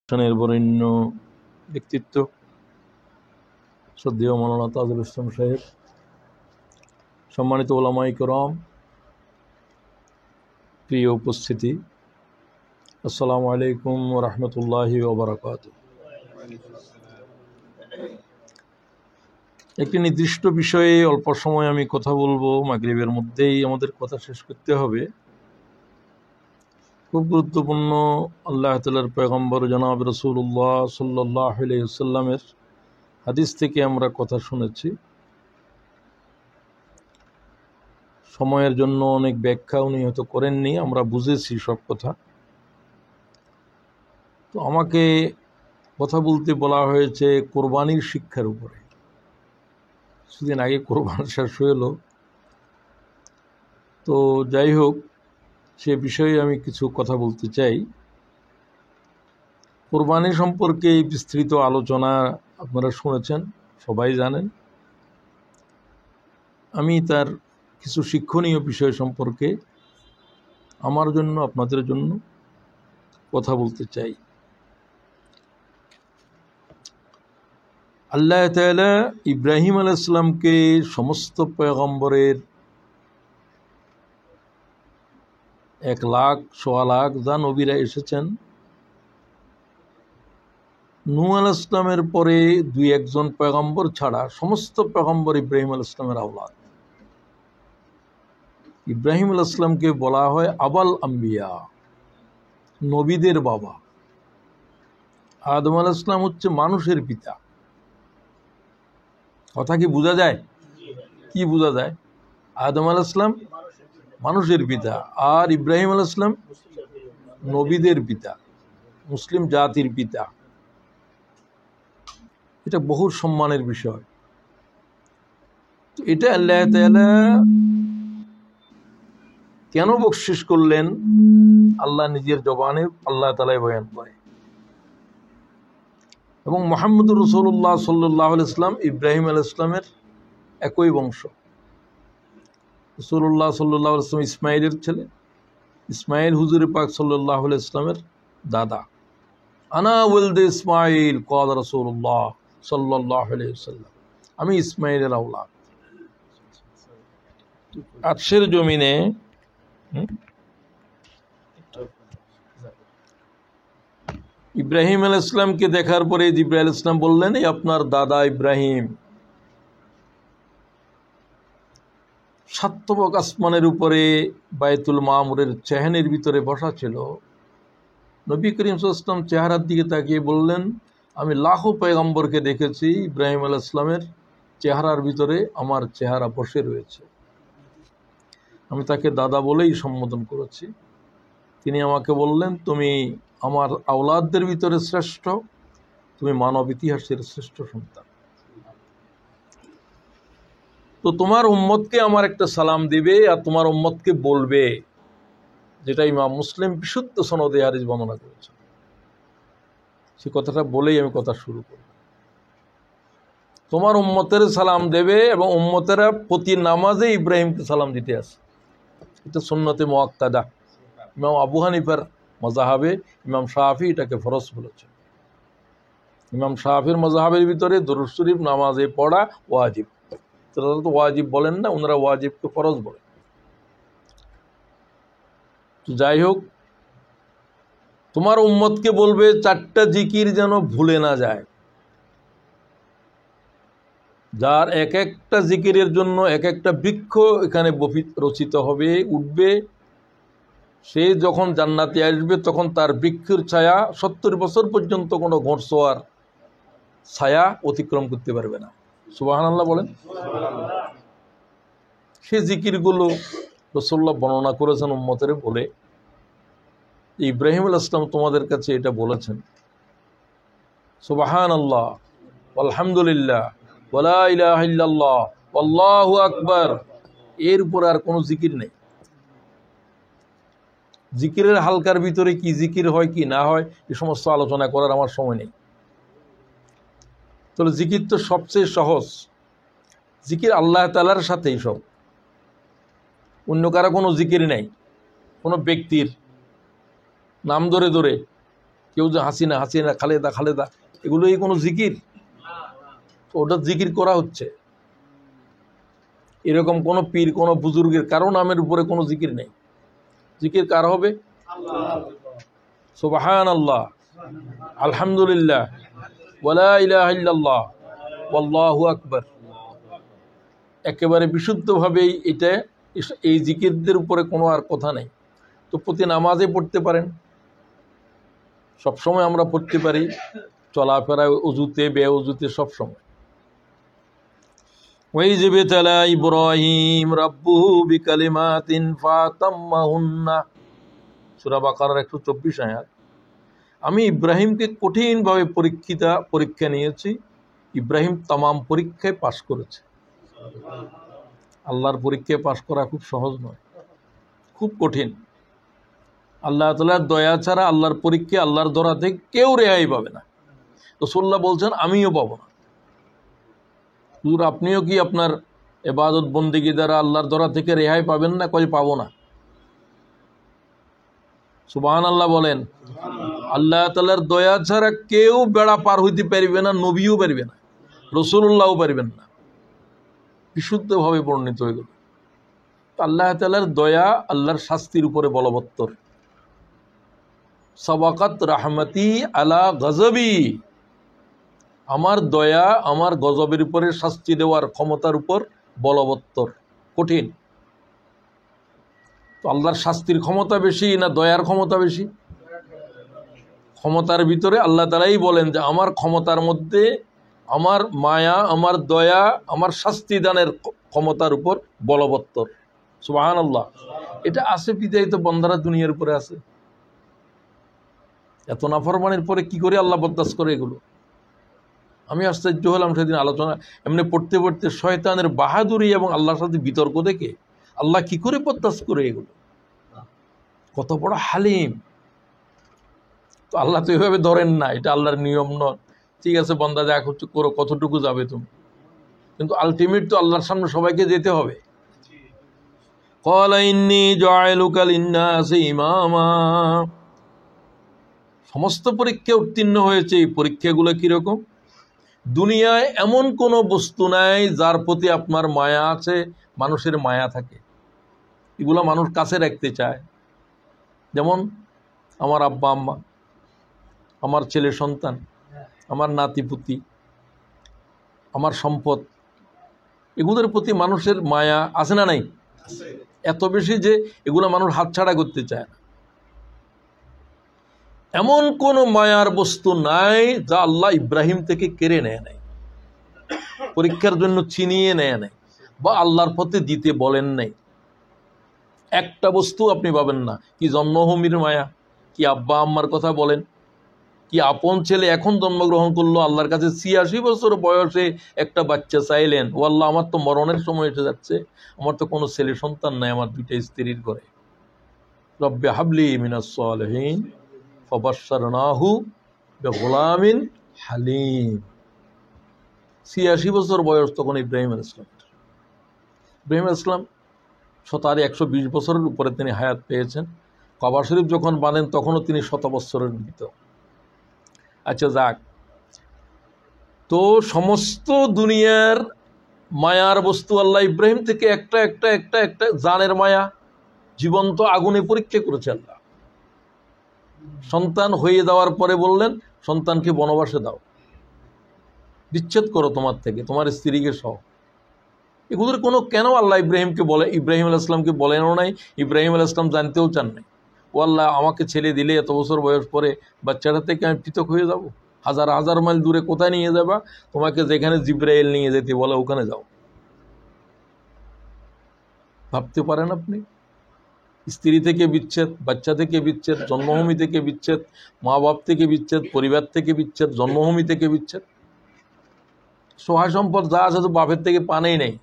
বরেণ্য ব্যক্তিত্ব শ্রদ্ধেয় মাওলানা তাজুল ইসলাম সাহেব, সম্মানিত ওলামায়ে কেরাম, প্রিয় উপস্থিতি, আসসালামু আলাইকুম ওয়া রাহমাতুল্লাহি ওয়া বারাকাতুহু। একটি নির্দিষ্ট বিষয়ে অল্প সময় আমি কথা বলবো, মাগরিবের মধ্যেই আমাদের কথা শেষ করতে হবে। খুব গুরুত্বপূর্ণ আল্লাহ তাআলার পয়গম্বর জনাব রাসূলুল্লাহ সাল্লাল্লাহু আলাইহি ওয়াসাল্লামের হাদিস থেকে আমরা কথা শুনেছি। সময়ের জন্য অনেক ব্যাখ্যা উনি হয়তো করেননি, আমরা বুঝেছি সব কথা। তো আমাকে কথা বলতে বলা হয়েছে কোরবানির শিক্ষার উপরে। কিছুদিন আগে কোরবান শেষ হলো, তো যাই হোক, সে বিষয়ে আমি কিছু কথা বলতে চাই। কোরবানি সম্পর্কে বিস্তৃত আলোচনা আপনারা শুনেছেন, সবাই জানেন। আমি তার কিছু শিক্ষণীয় বিষয় সম্পর্কে আমার জন্য, আপনাদের জন্য কথা বলতে চাই। আল্লাহ তাআলা ইব্রাহিম আলাইহিস সালামকে সমস্ত পয়গম্বরের 1 লাখ, 1.25 লাখ যা নবীরা এসেছেন, নূহ আলাইহিস সালামের পরে 2-1 জন পয়গম্বর ছাড়া সমস্ত পয়গম্বর ইব্রাহিম আলাইহিস সালামের আওলাদ। ইব্রাহিম আলাইহিস সালামকে বলা হয় আবাল আম্বিয়া, নবীদের বাবা। আদম আলাইহিস সালাম হচ্ছে মানুষের পিতা। কথা কি বোঝা যায়? কি বোঝা যায়? আদম আলাইহিস সালাম মানুষের পিতা, আর ইব্রাহিম আলাইহিস সালাম নবীদের পিতা, মুসলিম জাতির পিতা। এটা বহু সম্মানের বিষয়। তো এটা আল্লাহ তাআলা কেন বকশিশ করলেন, আল্লাহ নিজের জবানে আল্লাহ তাআলাই বয়ান করে। এবং মুহাম্মদুর রাসূলুল্লাহ সাল্লাল্লাহু আলাইহি ওয়াসাল্লাম ইব্রাহিম আলাইহিস সালামের একই বংশ। রাসূলুল্লাহ সাল্লাল্লাহু আলাইহি ওয়াসাল্লাম ইসমাইলের ছেলে, ইসমাইল হুজুর পাক সাল্লাল্লাহু আলাইহি ওয়াসাল্লামের দাদা। আনা ওয়ালদ ইসমাইল ক্বাল রাসূলুল্লাহ সাল্লাল্লাহু আলাইহি ওয়াসাল্লাম, আমি ইসমাইলের আওলাদ। আরশের জমিনে ইব্রাহিম আলাইহিস সালামকে দেখার পরে জিবরাইল আলাইহিস সালাম বললেন, এই আপনার দাদা ইব্রাহিম। সাতবক আসমানের উপরে বাইতুল মামুরের চেহানের ভিতরে বসা ছিল। নবী করিম সাল্লাল্লাহু আলাইহি ওয়াসাল্লাম চেহারার দিকে তাকিয়ে বললেন, আমি লাখো পয়গম্বরকে দেখেছি, ইব্রাহিম আলাইহিস সালামের চেহারার ভিতরে আমার চেহারা বসে রয়েছে। আমি তাকে দাদা বলেই সম্বোধন করেছি। তিনি আমাকে বললেন, তুমি আমার আওলাদদের ভিতরে শ্রেষ্ঠ, তুমি মানব ইতিহাসের শ্রেষ্ঠ সন্তান। তো তোমার উম্মতকে আমার একটা সালাম দিবে, আর তোমার উম্মতকে বলবে, যেটা ইমাম মুসলিম বিশুদ্ধ সনদে হাদিস বর্ণনা করেছে। সে কথাটা বলেই আমি কথা শুরু করব। তোমার উম্মতের সালাম দেবে, এবং উম্মতেরা প্রতি নামাজে ইব্রাহিমকে সালাম দিতে আসে। এটা সুন্নতে মুআক্কাদা। ইমাম আবু হানিফার মাযহাবে ইমাম শাফি এটাকে ফরজ বলেছেন। ইমাম শাফির মাযহাবের ভিতরে দরুদ শরীফ নামাজে পড়া ওয়াজিব। তারা তো ওয়াজিব বলেন না, ওনারা ওয়াজিবকে ফরজ বলেন। তো যাই হোক, তোমার উম্মতকে বলবে 4টা জিকির যেন ভুলে না যায়, যার এক একটা জিকিরের জন্য এক একটা বৃক্ষ এখানে রচিত হবে, উঠবে। সে যখন জান্নাতে আসবে তখন তার বৃক্ষের ছায়া 70 বছর পর্যন্ত কোনো ঘোড়সওয়ার ছায়া অতিক্রম করতে পারবে না। সুবহানাল্লাহ বলেন। সে জিকিরগুলো রাসূলুল্লাহ বর্ণনা করেছেন উম্মতের বলে, ইব্রাহিম আলাইহিস সালাম তোমাদের কাছে এটা বলেছেন, সুবহানাল্লাহ আলহামদুলিল্লাহ ওয়ালা ইলাহা ইল্লাল্লাহ আল্লাহু আকবার। এর উপর আর কোনো জিকির নেই। জিকিরের হালকার ভিতরে কি জিকির হয় কি না হয় এ সমস্ত আলোচনা করার আমার সময় নেই। তাহলে জিকির তো সবচেয়ে সহজ। জিকির আল্লাহ তাআলার সাথেই সব, অন্য কারো কোনো জিকির নেই। কোনো ব্যক্তির নাম ধরে ধরে কেউ যে হাসিনা হাসিনা, খালেদা খালেদা, এগুলো এই কোনো জিকির? ওটা জিকির করা হচ্ছে। এরকম কোনো পীর, কোনো বুজুর্গের কারো নামের উপরে কোনো জিকির নেই। জিকির কার হবে? সুবহানাল্লাহ, আলহামদুলিল্লাহ, ওয়ালা ইলাহা ইল্লাল্লাহ, ওয়াল্লাহু আকবার। একেবারে বিশুদ্ধভাবেই এটা, এই জিকিরদের উপরে কোনো আর কথা নেই। তো প্রতি নামাজে পড়তে পারেন, সবসময় আমরা পড়তে পারি, চলাফেরায়, অজুতে, বেঅজুতে, সবসময়। وَإِذِ ابْتَلَى إِبْرَاهِيمَ رَبُّهُ بِكَلِمَاتٍ فَأَتَمَّهُنَّ, সূরা বাকারার 124 আয়াত। আমি ইব্রাহিমকে কঠিনভাবে পরীক্ষা নিয়েছি, ইব্রাহিম তামাম পরীক্ষায় পাশ করেছে। আল্লাহর পরীক্ষায় পাশ করা খুব সহজ নয়, খুব কঠিন। আল্লাহ তাআলার দয়া ছাড়া আল্লাহর পরীক্ষা, আল্লাহর ধরা থেকে কেউ রেহাই পাবে না। রাসূলুল্লাহ বলছেন আমিও পাবো না। হুজুর আপনিও কি আপনার ইবাদত বন্দেগী দ্বারা আল্লাহর ধরা থেকে রেহাই পাবেন না? কই পাবো না। সুবহানাল্লাহ বলেন। আল্লাহ তাআলার দয়া ছাড়া কেউ বেড়া পার হইতে পারবে না, নবীও পারবে না, রাসূলুল্লাহও পারবেন না। বিশুদ্ধভাবে বর্ণিত হয়ে গেল। আল্লাহ তাআলার দয়া আল্লাহর শাস্তির উপরে বলবত্তর। সাবাকাত রাহমাতি আলা গজবি, আমার দয়া আমার গজবের উপরে শাস্তি দেওয়ার ক্ষমতার উপর বলবত্তর, কঠিন। তো আল্লাহর শাস্তির ক্ষমতা বেশি না দয়ার ক্ষমতা বেশি? ক্ষমতার ভিতরে আল্লাহ তাআলাই বলেন যে আমার ক্ষমতার মধ্যে আমার মায়া, আমার দয়া, আমার শাস্তি দানের ক্ষমতার উপর বলবত্তর। সুবহানাল্লাহ। এটা আছে বিদায়িত বান্দারা দুনিয়ার উপরে আছে। এত নাফরমানের পরে কি করে আল্লাহ বরদাস্ত করে এগুলো? আমি আশ্চর্য হলাম সেদিন আলোচনা এমনি পড়তে পড়তে, শয়তানের বাহাদুরি এবং আল্লাহর সাথে বিতর্ক দেখে আল্লাহ কি করে বরদাস্ত করে এগুলো। কত বড় হালিম। তো আল্লাহ তো এভাবে ধরেন না, এটা আল্লাহর নিয়ম নয়। ঠিক আছে বান্দা যা করছো করো, কতটুকু যাবে তুমি, কিন্তু আলটিমেট তো আল্লাহর সামনে সবাইকে যেতে হবে। ক্বালা ইন্নী জাইলুকা লিন্নাসি ইমামা, সমস্ত পরীক্ষা উত্তীর্ণ হয়েছে। এই পরীক্ষাগুলো কিরকম? দুনিয়ায় এমন কোনো বস্তু নাই যার প্রতি আপনার মায়া আছে, মানুষের মায়া থাকে, এগুলো মানুষ কাছে রাখতে চায়। যেমন আমার আব্বা আম্মা, আমার ছেলে সন্তান, আমার নাতিপুতি, আমার সম্পদ, এগুলোর প্রতি মানুষের মায়া আছে না নাই? এত বেশি যে এগুলো মানুষ হাতছাড়া করতে চায় না। এমন কোন মায়ার বস্তু নাই যা আল্লাহ ইব্রাহিম থেকে কেড়ে নেয় নাই, পরীক্ষার জন্য ছিনিয়ে নেয় নাই, বা আল্লাহর পথে দিতে বলেন নাই। একটা বস্তু আপনি পাবেন না। কি জন্মভূমির মায়া, কি আব্বা আম্মার কথা বলেন, কি আপন ছেলে এখন জন্মগ্রহণ করলো, আল্লাহর কাছে 86 বছর বয়সে একটা বাচ্চা চাইলেন, ও আল্লাহ আমার তো মরণের সময় এসে যাচ্ছে, আমার তো কোনো ছেলে সন্তান নাই, আমার দুইটা স্ত্রীর ঘরে, রব্বি হাবলি মিনাস সালিহিন ফাবাশশারনাহু বিগুলামিন হালিম। 86 বছর বয়স তখন ইব্রাহিম আলাইহিস সালাম। ইব্রাহিম আলাইহিস সালাম 120 বছরের উপরে তিনি হায়াত পেয়েছেন। কাবা শরীফ যখন বানেন তখনও তিনি 100 বছরের ভিতর। আচ্ছা যাক, তো সমস্ত দুনিয়ার মায়ার বস্তু আল্লাহ ইব্রাহিম থেকে একটা একটা একটা একটা জানের মায়া, জীবন্ত আগুনে পরীক্ষা করেছে আল্লাহ। সন্তান হয়ে যাওয়ার পরে বললেন সন্তানকে বনবাসে দাও, বিচ্ছেদ করো তোমার থেকে, তোমার স্ত্রীকে সহ। এগুলোর কোনো কেন আল্লাহ ইব্রাহিমকে বলে, ইব্রাহিম আলাইহিস সালামকে বলেনও নাই, ইব্রাহিম আলাইহিস সালাম জানতেও চান নাই। ও আল্লাহ আমাকে ছেড়ে দিলে এত বছর বয়স পরে বাচ্চাটা থেকে আমি পৃথক হয়ে যাব, হাজার হাজার মাইল দূরে কোথায় নিয়ে যাবা? তোমাকে যেখানে জিব্রাইল নিয়ে যেতে বলে ওখানে যাও। ভাবতে পারেন আপনি? স্ত্রী থেকে বিচ্ছেদ, বাচ্চা থেকে বিচ্ছেদ, জন্মভূমি থেকে বিচ্ছেদ, মা বাপ থেকে বিচ্ছেদ, পরিবার থেকে বিচ্ছেদ, জন্মভূমি থেকে বিচ্ছেদ। সহায় সম্পদ যা আছে তো বাপের থেকে পানেই নেই।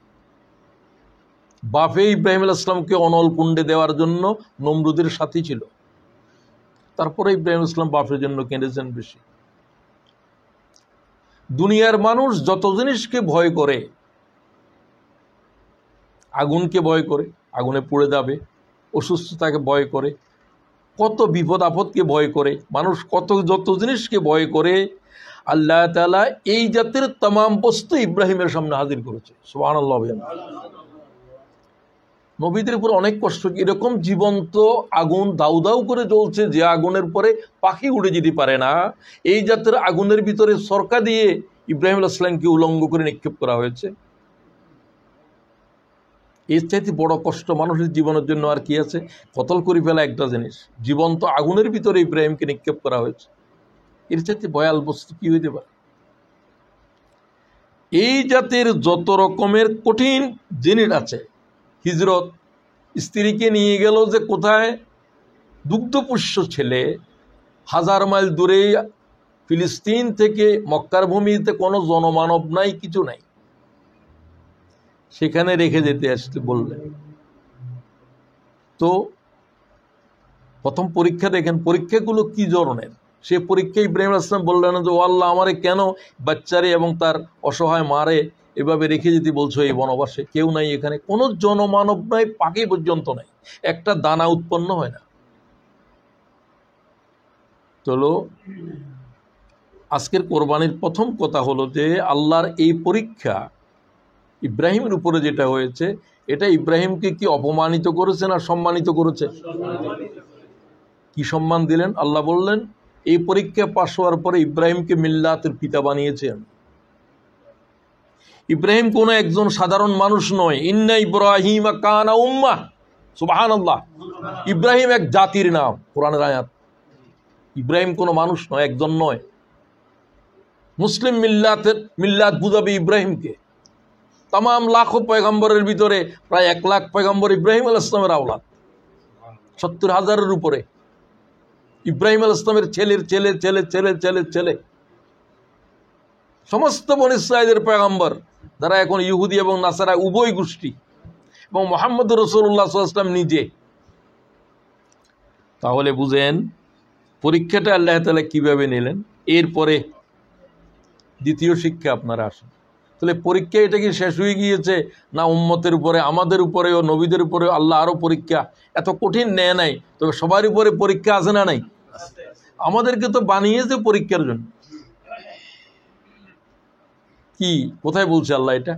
বাপে ইব্রাহিম আলাইহিস সালামকে অনল কুণ্ডে দেওয়ার জন্য নমরুদের সাথী ছিল, তারপরে ইব্রাহিম আলাইহিস সালাম বাপের জন্য কেঁদেছেন বেশি। দুনিয়ার মানুষ যত জিনিসকে ভয় করে, আগুনকে ভয় করে, আগুনে পুড়ে যাবে, অসুস্থতাকে ভয় করে, কত বিপদ আপদকে ভয় করে, মানুষ কত যত জিনিসকে ভয় করে, আল্লাহ তাআলা এই জাতের तमाम বস্তু ইব্রাহিমের সামনে হাজির করেছে। সুবহানাল্লাহ। নবীদের উপর অনেক কষ্ট, এরকম জীবন্ত আগুন দাউ দাউ করে জ্বলছে, যে আগুনের পরে পাখি উড়ে যেতে পারে না, এই জাতের আগুনের ভিতরে সরকা দিয়ে ইব্রাহিম আলাইহিস সালামকে উলঙ্গ করে নিক্ষেপ করা হয়েছে। এর চাইতে বড় কষ্ট মানুষের জীবনের জন্য আর কি আছে? কতল করে ফেলা একটা জিনিস, জীবন্ত আগুনের ভিতরে ইব্রাহিমকে নিক্ষেপ করা হয়েছে, এর চাইতে ভয়াল বস্তু কি হইতে পারে? এই জাতের যত রকমের কঠিন জিনিস আছে, হিজরত, স্ত্রীকে নিয়ে গেল যে কোথায়, দুগ্ধপুষ্য ছেলে, 1000 মাইল দূরে ফিলিস্তিন থেকে, মক্কার ভূমিতে কোনো জনমানব নাই, কিছু নাই, সেখানে রেখে যেতে আসতে বললেন। তো প্রথম পরীক্ষা দেখেন, পরীক্ষাগুলো কি ধরনের। সে পরীক্ষা ইব্রাহিম আলাইহিস সালাম বললেন যে, ও আল্লাহ, আমারে কেন বাচ্চারে এবং তার অসহায় মারে এভাবে রেখে যেতে বলছো এই বনবাসে? কেউ নাই এখানে, কোনো জনমানব নাই, পাখি পর্যন্ত নাই, একটা দানা উৎপন্ন হয় না। চলো, আজকের কোরবানির প্রথম কথা হলো যে আল্লাহর এই পরীক্ষা ইব্রাহিমের উপরে যেটা হয়েছে, এটা ইব্রাহিমকে কি অপমানিত করেছে না সম্মানিত করেছে? কি সম্মান দিলেন? আল্লাহ বললেন, এই পরীক্ষা পাশ হওয়ার পরে ইব্রাহিমকে মিল্লাতের পিতা বানিয়েছেন। ইব্রাহিম কোনো একজন সাধারণ মানুষ নয়। ইন্না ইব্রাহিম কানা উম্মাহ, সুবহানাল্লাহ। ইব্রাহিম এক জাতির নাম, কোরআনের আয়াত। ইব্রাহিম কোনো মানুষ নয়, একজন নয়। মুসলিম মিল্লাত বুঝাবে ইব্রাহিমকে। তাম লাখো পয়গম্বরের ভিতরে প্রায় 1 লাখ পয়গম্বর ইব্রাহিম আলাইহিস সালামের আওলাদ, 70,000-এর উপরে। ইব্রাহিম আলাইহিস সালামের ছেলের ছেলে ছেলে ছেলে ছেলে ছেলে, সমস্ত বনী ইসরাঈলের পয়গম্বর, যারা এখন ইহুদি এবং নাসারা উভয় গোষ্ঠী, এবং মুহাম্মদ রাসূলুল্লাহ সাল্লাল্লাহু আলাইহি ওয়াসাল্লাম নিজে। তাহলে বুঝেন পরীক্ষাটা আল্লাহ তাআলা কিভাবে নিলেন। এরপরে দ্বিতীয় শিক্ষা আপনারা আসেন। তাহলে পরীক্ষা এটা কি শেষ হয়ে গিয়েছে? না, উম্মতের উপরে, আমাদের উপরেও, নবীদের উপরেও আল্লাহ আরো পরীক্ষা এত কঠিন নেয় নাই, তবে সবার উপরে পরীক্ষা আছে না নাই? আমাদেরকে তো বানিয়েছে পরীক্ষার জন্য। কি, কোথায় বলছে আল্লাহ এটা?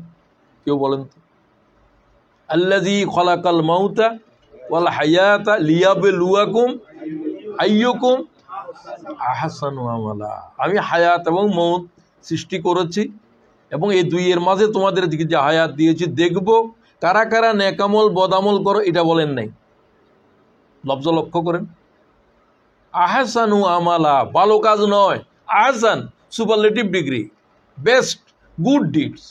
কেউ বলেন তো। আল্লাযী খালাকাল মাউতা ওয়াল হায়াতা লিয়াবলুয়াকুম আইয়ুকুম আহসানু আমালা। আমি হায়াত এবং মউত সৃষ্টি করেছি, এবং এই দুইয়ের মাঝে তোমাদের দিকে যে হায়াত দিয়েছি, দেখব কারা কারা নেকামল বদামল করো। এটা বলেন নাই, লফজ লক্ষ্য করেন। আহসানু আমালা, ভালো কাজ নয়, আহসান superlative degree, best, good deeds.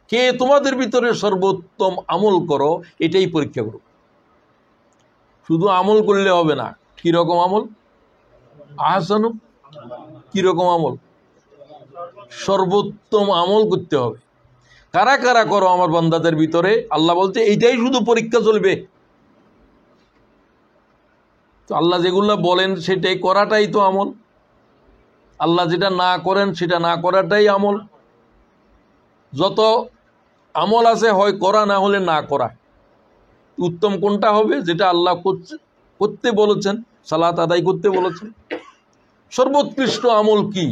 কে তোমাদের ভিতরে সর্বোত্তম আমল করো, এটাই পরীক্ষা করো। শুধু আমল করলে হবে না। কিরকম আমল? আহসানু, কিরকম আমল? সর্বোত্তম আমল করতে হবে। কারা কারা করো আমার বান্দাদের ভিতরে? আল্লাহ বলছে এইটাই শুধু পরীক্ষা চলবে। তো আল্লাহ যেগুলো বলেন সেটাই করাটাই তো আমল। আল্লাহ যেটা না করেন সেটা না করাটাই আমল। যত আমল আছে, হয় করা, না হলে না করা। উত্তম কোনটা হবে? যেটা আল্লাহ করতে বলেছেন, সালাত আদায় করতে বলেছেন। সর্বোৎকৃষ্ট আমল কি?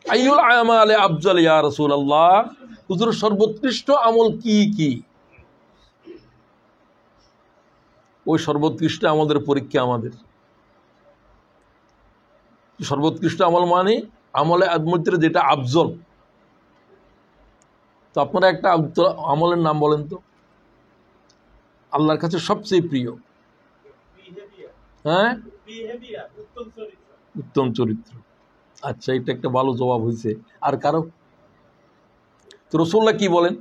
আইয়ুল আমালে আফজাল ইয়া রাসূলুল্লাহ, হুজুর সর্বোৎকৃষ্ট আমল কি কি? ওই সর্বোৎকৃষ্ট আমলের পরীক্ষা আমাদের। সর্বোৎকৃষ্ট আমল মানে আমলে মধ্যে যেটা আফজল। তো আপনারা একটা আমলের নাম বলেন তো, আল্লাহর কাছে সবচেয়ে প্রিয়। হ্যাঁ, উত্তম চরিত্র। আচ্ছা, এটা একটা ভালো জবাব হয়েছে। আর কারো? তো রাসূলুল্লাহ কি বলেন?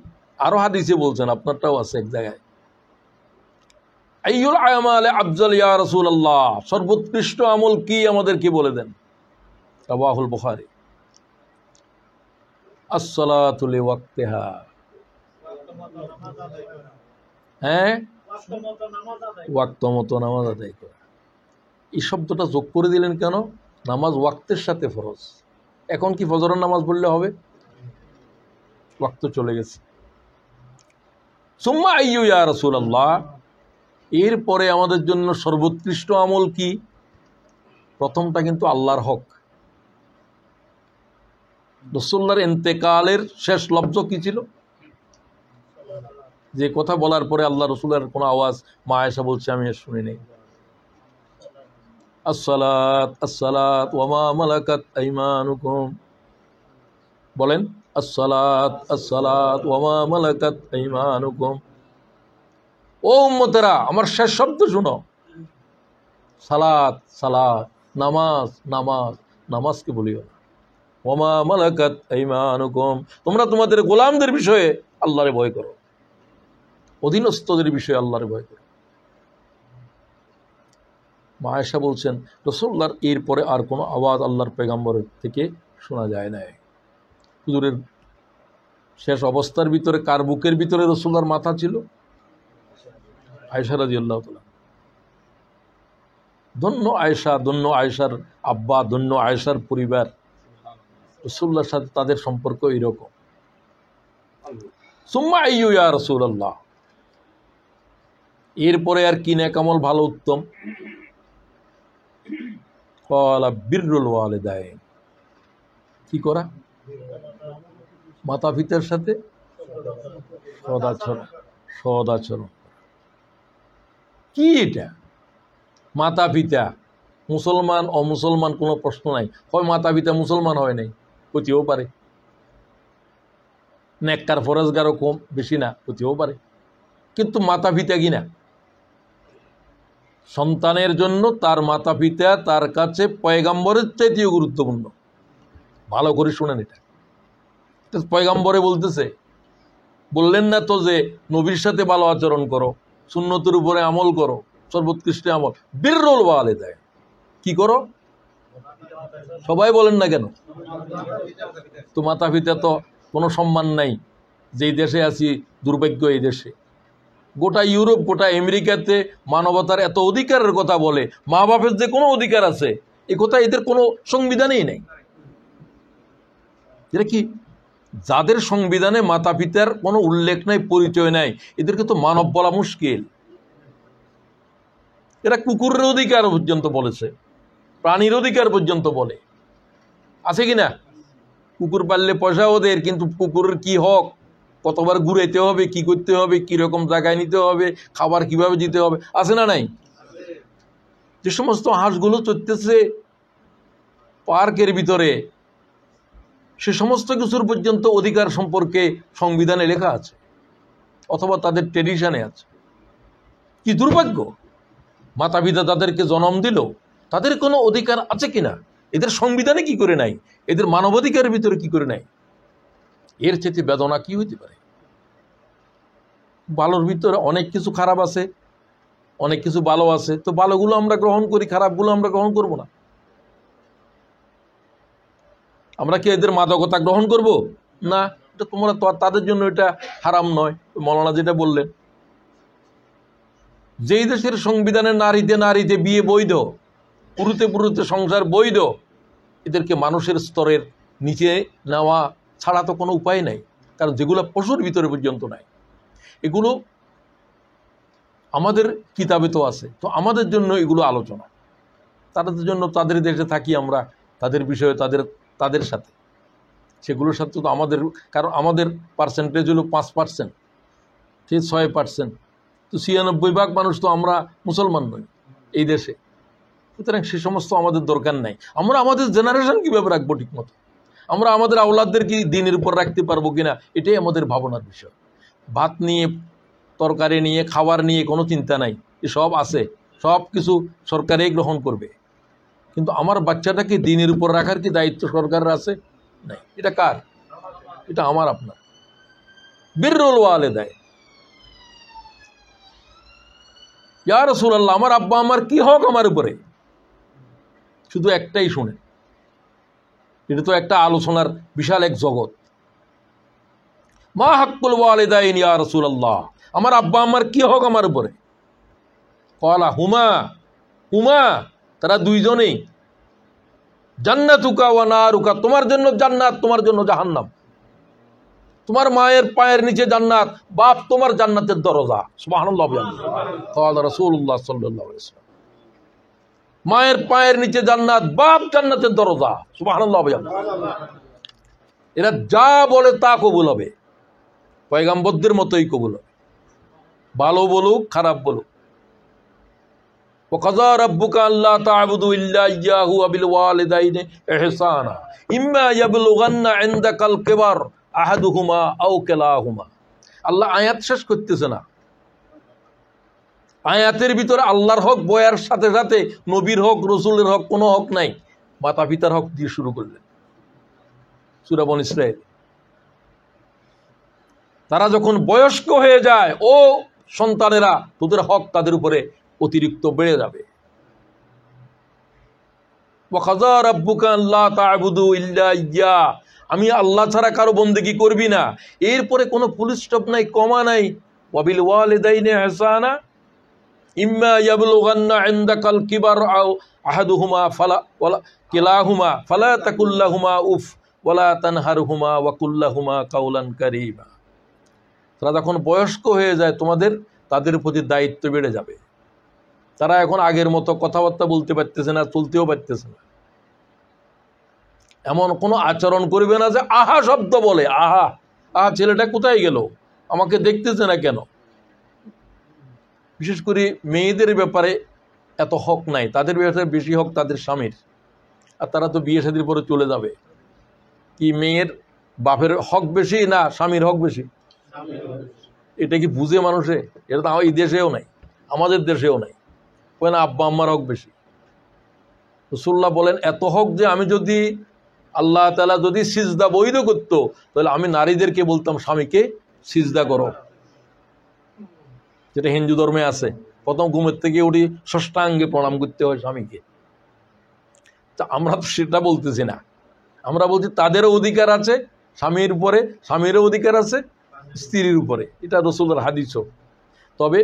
আরো হাদিসে বলছেন, আপনারটাও আছে এক জায়গায়। আইয়ুল আমালে আফজাল ইয়া রাসূলুল্লাহ, সর্বোৎকৃষ্ট আমল কি আমাদেরকে বলে দেন। রাওয়াহুল বুখারী। আসসালাতু লিওয়াক্তিহা, হ্যাঁ, ওয়াক্ত মতো নামাজ আদায় করা। এই শব্দটা যোগ করে দিলেন কেন? নামাজ ওয়াক্তের সাথে ফরজ। এখন কি ফজরের নামাজ পড়লে হবে? ওয়াক্ত চলে গেছে। সুম্মা আইয়ু ইয়া রাসূলুল্লাহ, এরপরে আমাদের জন্য সর্বোৎকৃষ্ট আমল কি? প্রথমটা কিন্তু আল্লাহর হক। রাসূলুল্লাহর ইন্তেকালের শেষ লফজ কি ছিল? যে কথা বলার পরে আল্লাহ রাসূলের কোনো আওয়াজ মা আয়েশা বলছে আমি আর শুনি নাই, আসসালাত আসসালাত ওয়া মা মালাকাত আইমানুকুম। বলেন আসসালাত আসসালাত ওয়া মা মালাকাত আইমানুকুম। ও উম্মতেরা, আমার শেষ শব্দ শুনো, সালাত সালাত, নামাজ নামাজ, নামাজকে বলিও না। ওয়া মা মালাকাত আইমানুকুম, তোমরা তোমাদের গোলামদের বিষয়ে আল্লাহরে ভয় করো, অধীনস্থদের বিষয়ে আল্লাহরে ভয় করো। মা আয়েশা বলছেন রাসূলুল্লাহর এরপরে আর কোনো আওয়াজ আল্লাহর পয়গম্বরের থেকে শোনা যায় না। হুজুরের শেষ অবস্থার ভিতরে কার বুকের ভিতরে রাসূলুল্লাহর মাথা ছিল? আয়েশা রাদিয়াল্লাহু তাআলা। ধন্য আয়েশা, ধন্য আয়েশার আব্বা, ধন্য আয়েশার পরিবার। রাসূলুল্লাহর সাথে তাদের সম্পর্ক এরকম। সুম্মা আইয়ু ইয়া রাসূলুল্লাহ, এরপরে আর কি নেক আমল ভালো উত্তম? ক্বালা বিররুল ওয়ালিদাইন, কি করা? মাতা পিতার সাথে সদাচরণ। সদাচরণ কি এটা? মাতা পিতা মুসলমান অমুসলমান কোনো প্রশ্ন নাই, হয় মাতা পিতা মুসলমান হয় নাই, হতেও পারে, নেককার ফরজগারও কম বেশি না, হতেও পারে, কিন্তু মাতা পিতা কি না? সন্তানের জন্য তার মাতা পিতা তার কাছে পয়গম্বরের চাইতেও গুরুত্বপূর্ণ। ভালো করে শুনেন, এটা পয়গম্বরে বলতেছে, বললেন না তো যে নবীর সাথে ভালো আচরণ করো, সুন্নতের উপরে আমল করো, সর্বোৎকৃষ্ট আমল বিররুল ওয়ালিদাইন। কি করো? সবাই বলেন না কেন? তো মাতা পিতা তো কোনো সম্মান নাই। যেই দেশে আছি দুর্ভাগ্য, এই দেশে গোটা ইউরোপ গোটা আমেরিকাতে মানবতার এত অধিকারের কথা বলে, মা বাপের যে কোনো অধিকার আছে এ কথা এদের কোনো সংবিধানেই নেই। এটা কি? যাদের সংবিধানে মাতা পিতার কোনো উল্লেখ নাই, পরিচয় নাই, এদেরকে তো মানব বলা মুশকিল। এরা কুকুরের অধিকার পর্যন্ত বলেছে, প্রাণীর অধিকার পর্যন্ত বলে, আছে কিনা? কুকুর পাললে পয়সাও দেয়, কিন্তু কুকুরের কি হক, কতবার ঘুরাইতে হবে, কি করতে হবে, কিরকম জায়গায় নিতে হবে, খাবার কিভাবে দিতে হবে, আছে না নাই? যে সমস্ত হাঁসগুলো চড়তেছে পার্কের ভিতরে, সে সমস্ত কিছুর পর্যন্ত অধিকার সম্পর্কে সংবিধানে লেখা আছে, অথবা তাদের ট্রেডিশনে আছে। কি দুর্ভাগ্য! মাতা পিতা তাদেরকে জন্ম দিল, তাদের কোনো অধিকার আছে কিনা এদের সংবিধানে কি করে নাই, এদের মানবাধিকারের ভিতরে কি করে নাই? এর চেয়ে বেদনা কি হইতে পারে? ভালোর ভিতরে অনেক কিছু খারাপ আছে, অনেক কিছু ভালো আছে, তো ভালোগুলো আমরা গ্রহণ করি, খারাপগুলো আমরা গ্রহণ করব না। আমরা কি এদের মাদকতা গ্রহণ করব না? এটা তোমরা তো তাদের জন্য এটা হারাম নয়। মৌলানা যেটা বললেন, যেই দেশের সংবিধানে নারীতে নারীতে বিয়ে বৈধ, পুরুতে পুরুতে সংসার বৈধ, এদেরকে মানুষের স্তরের নিচে নেওয়া ছাড়া তো কোনো উপায় নাই। কারণ যেগুলো পশুর ভিতরে পর্যন্ত নাই, এগুলো আমাদের কিতাবে তো আছে। তো আমাদের জন্য এগুলো আলোচনা, তাদের জন্য তাদের দেশে থাকি আমরা, তাদের বিষয়ে তাদের সাথে, সেগুলোর সাথে তো আমাদের, কারণ আমাদের পার্সেন্টেজ হলো 5%, সে 6%, তো 96% মানুষ তো আমরা মুসলমান নই এই দেশে। সুতরাং সে সমস্ত আমাদের দরকার নাই। আমরা আমাদের জেনারেশন কীভাবে রাখবো ঠিক মতো, আমরা আমাদের আওলাদদের কি দিনের উপর রাখতে পারবো কিনা, এটাই আমাদের ভাবনার বিষয়। ভাত নিয়ে, তরকারি নিয়ে, খাবার নিয়ে কোনো চিন্তা নাই, এসব আছে, সব কিছু সরকারই গ্রহণ করবে, কিন্তু আমার বাচ্চাটাকে দিনের উপর রাখার কি দায়িত্ব সরকারের আছে? নাই। এটা কার? এটা আমার আপনার। বিররুল ওয়ালিদাইন। ইয়া রাসূলুল্লাহ, আমার আব্বা আমার কি হক আমার উপরে? শুধু একটাই শুনেন, এটা তো একটা আলোচনার বিশাল এক জগৎ। মা হাক্কুল ওয়ালিদাইন ইয়া রাসূলুল্লাহ, আমার আব্বা আমার কি হক আমার উপরে? ক্বালা হুমা, হুমা, তারা দুইজনেই, জান্নাতুকা ওয়া নারুকা, তোমার জন্য জান্নাত, তোমার জন্য জাহান্নাম। তোমার মায়ের পায়ের নিচে জান্নাত, বাপ তোমার জান্নাতের দরজা। সুবহানাল্লাহ। ক্বালা রাসূলুল্লাহ সাল্লাল্লাহু আলাইহি ওয়াসাল্লাম, মায়ের পায়ের নিচে জান্নাত, বাপ জান্নাতের দরজা। সুবহানাল্লাহ। এরা যা বলে তা কবুল হবে, পয়গম্বরদের মতোই কবুল হবে, ভালো বলুক খারাপ বলুক। وقضى ربك ألا تعبدوا إلا إياه وبالوالدين إحسانا إما يبلغن عندك الكبر أحدهما أو كلاهما। আল্লাহ আয়াত শেষ করতেছে না, আয়াতের ভিতরে আল্লাহর হক বয়ার সাথে সাথে নবীর হক রসুলের হক কোনো হক নাই, মাতা পিতার হক দিয়ে শুরু করলেন সূরা বনী ইসরাঈল। তারা যখন বয়স্ক হয়ে যায়, ও সন্তানেরা, তোদের হক তাদের উপরে অতিরিক্ত বেড়ে যাবে। ওয়াকাযা রাব্বুকা আল্লা তা'বুদু ইল্লা ইয়্যা, আমি আল্লাহ ছাড়া কারো বন্দেগী করবি না। এরপরে কোনো ফুল স্টপ নাই, কমা নাই। ওয়াবিল ওয়ালিদাইনি ইহসানা ইম্মা ইয়াবলুগান্না ইনদাকাল কিবার আও আহাদুহুমা ফালা ওয়ালা কিলাহুমা ফালা তাকুল লাহুমা উফ ওয়ালা তানহারহুমা ওয়া কুল লাহুমা কাওলান কারীমা। তারা যখন বয়স্ক হয়ে যায়, তোমাদের তাদের প্রতি দায়িত্ব বেড়ে যাবে। তারা এখন আগের মতো কথাবার্তা বলতে পারতেছে না, চলতেও পারতেছে না। এমন কোনো আচরণ করবে না যে আহা শব্দ বলে, আহা আহা ছেলেটা কোথায় গেল, আমাকে দেখতেছে না কেন। বিশেষ করে মেয়েদের ব্যাপারে এত হক নাই, তাদের ব্যাপারে বেশি হক তাদের স্বামীর। আর তারা তো বিয়ে শাদীর পরে চলে যাবে। কি মেয়ের বাপের হক বেশি না স্বামীর হক বেশি? এটা কি বুঝে মানুষে? এটা তো এই দেশেও নাই, আমাদের দেশেও নাই। না আব্বা আম্মার হক বেশি। রাসূলুল্লাহ বলেন, এত হক যে আমি যদি আল্লাহ তাআলা যদি সিজদা বৈধ করতো, তাহলে আমি নারীদেরকে বলতাম স্বামীকে সিজদা করো, যেটা হিন্দু ধর্মে আছে। প্রথম ঘুমের থেকে উঠি ষষ্ঠাঙ্গে প্রণাম করতে হয় স্বামীকে। তা আমরা তো সেটা বলতেছি না, আমরা বলছি তাদেরও অধিকার আছে স্বামীর উপরে, স্বামীরও অধিকার আছে স্ত্রীর উপরে। এটা রাসূলের হাদিসও। তবে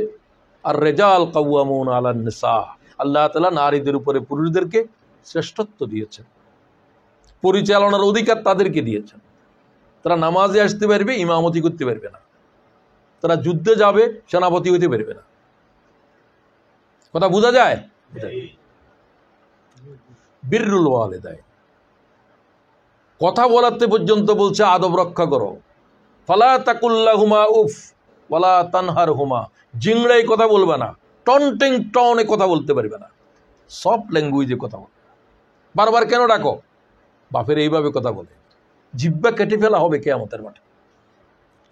আর রিজাল কাওয়ামুনা আলান নিসা, আল্লাহ তাআলা নারীদের উপরে পুরুষদেরকে শ্রেষ্ঠত্ব দিয়েছেন, পরিচালনার অধিকার তাদেরকে দিয়েছেন। তারা নামাজে আসতে পারবে, ইমামতি করতে পারবে না। তারা যুদ্ধে যাবে, সেনাপতি হইতে পারবে না। কথা বোঝা যায়? বিররুল ওয়ালিদাইন, কথা বলাতে পর্যন্ত বলছে আদব রক্ষা করো। ফালা তাকুল লাহুমা উফ ওয়ালা তানহারহুমা, জিংড়াই কথা বলবে না, টনটিং টনে কথা বলতে পারবে না, সফট ল্যাঙ্গুয়েজে কথা বলবে। বারবার কেন ডাকো? বাপের এইভাবে কথা বলে, জিহ্বা কেটে ফেলা হবে কিয়ামতের মাঠে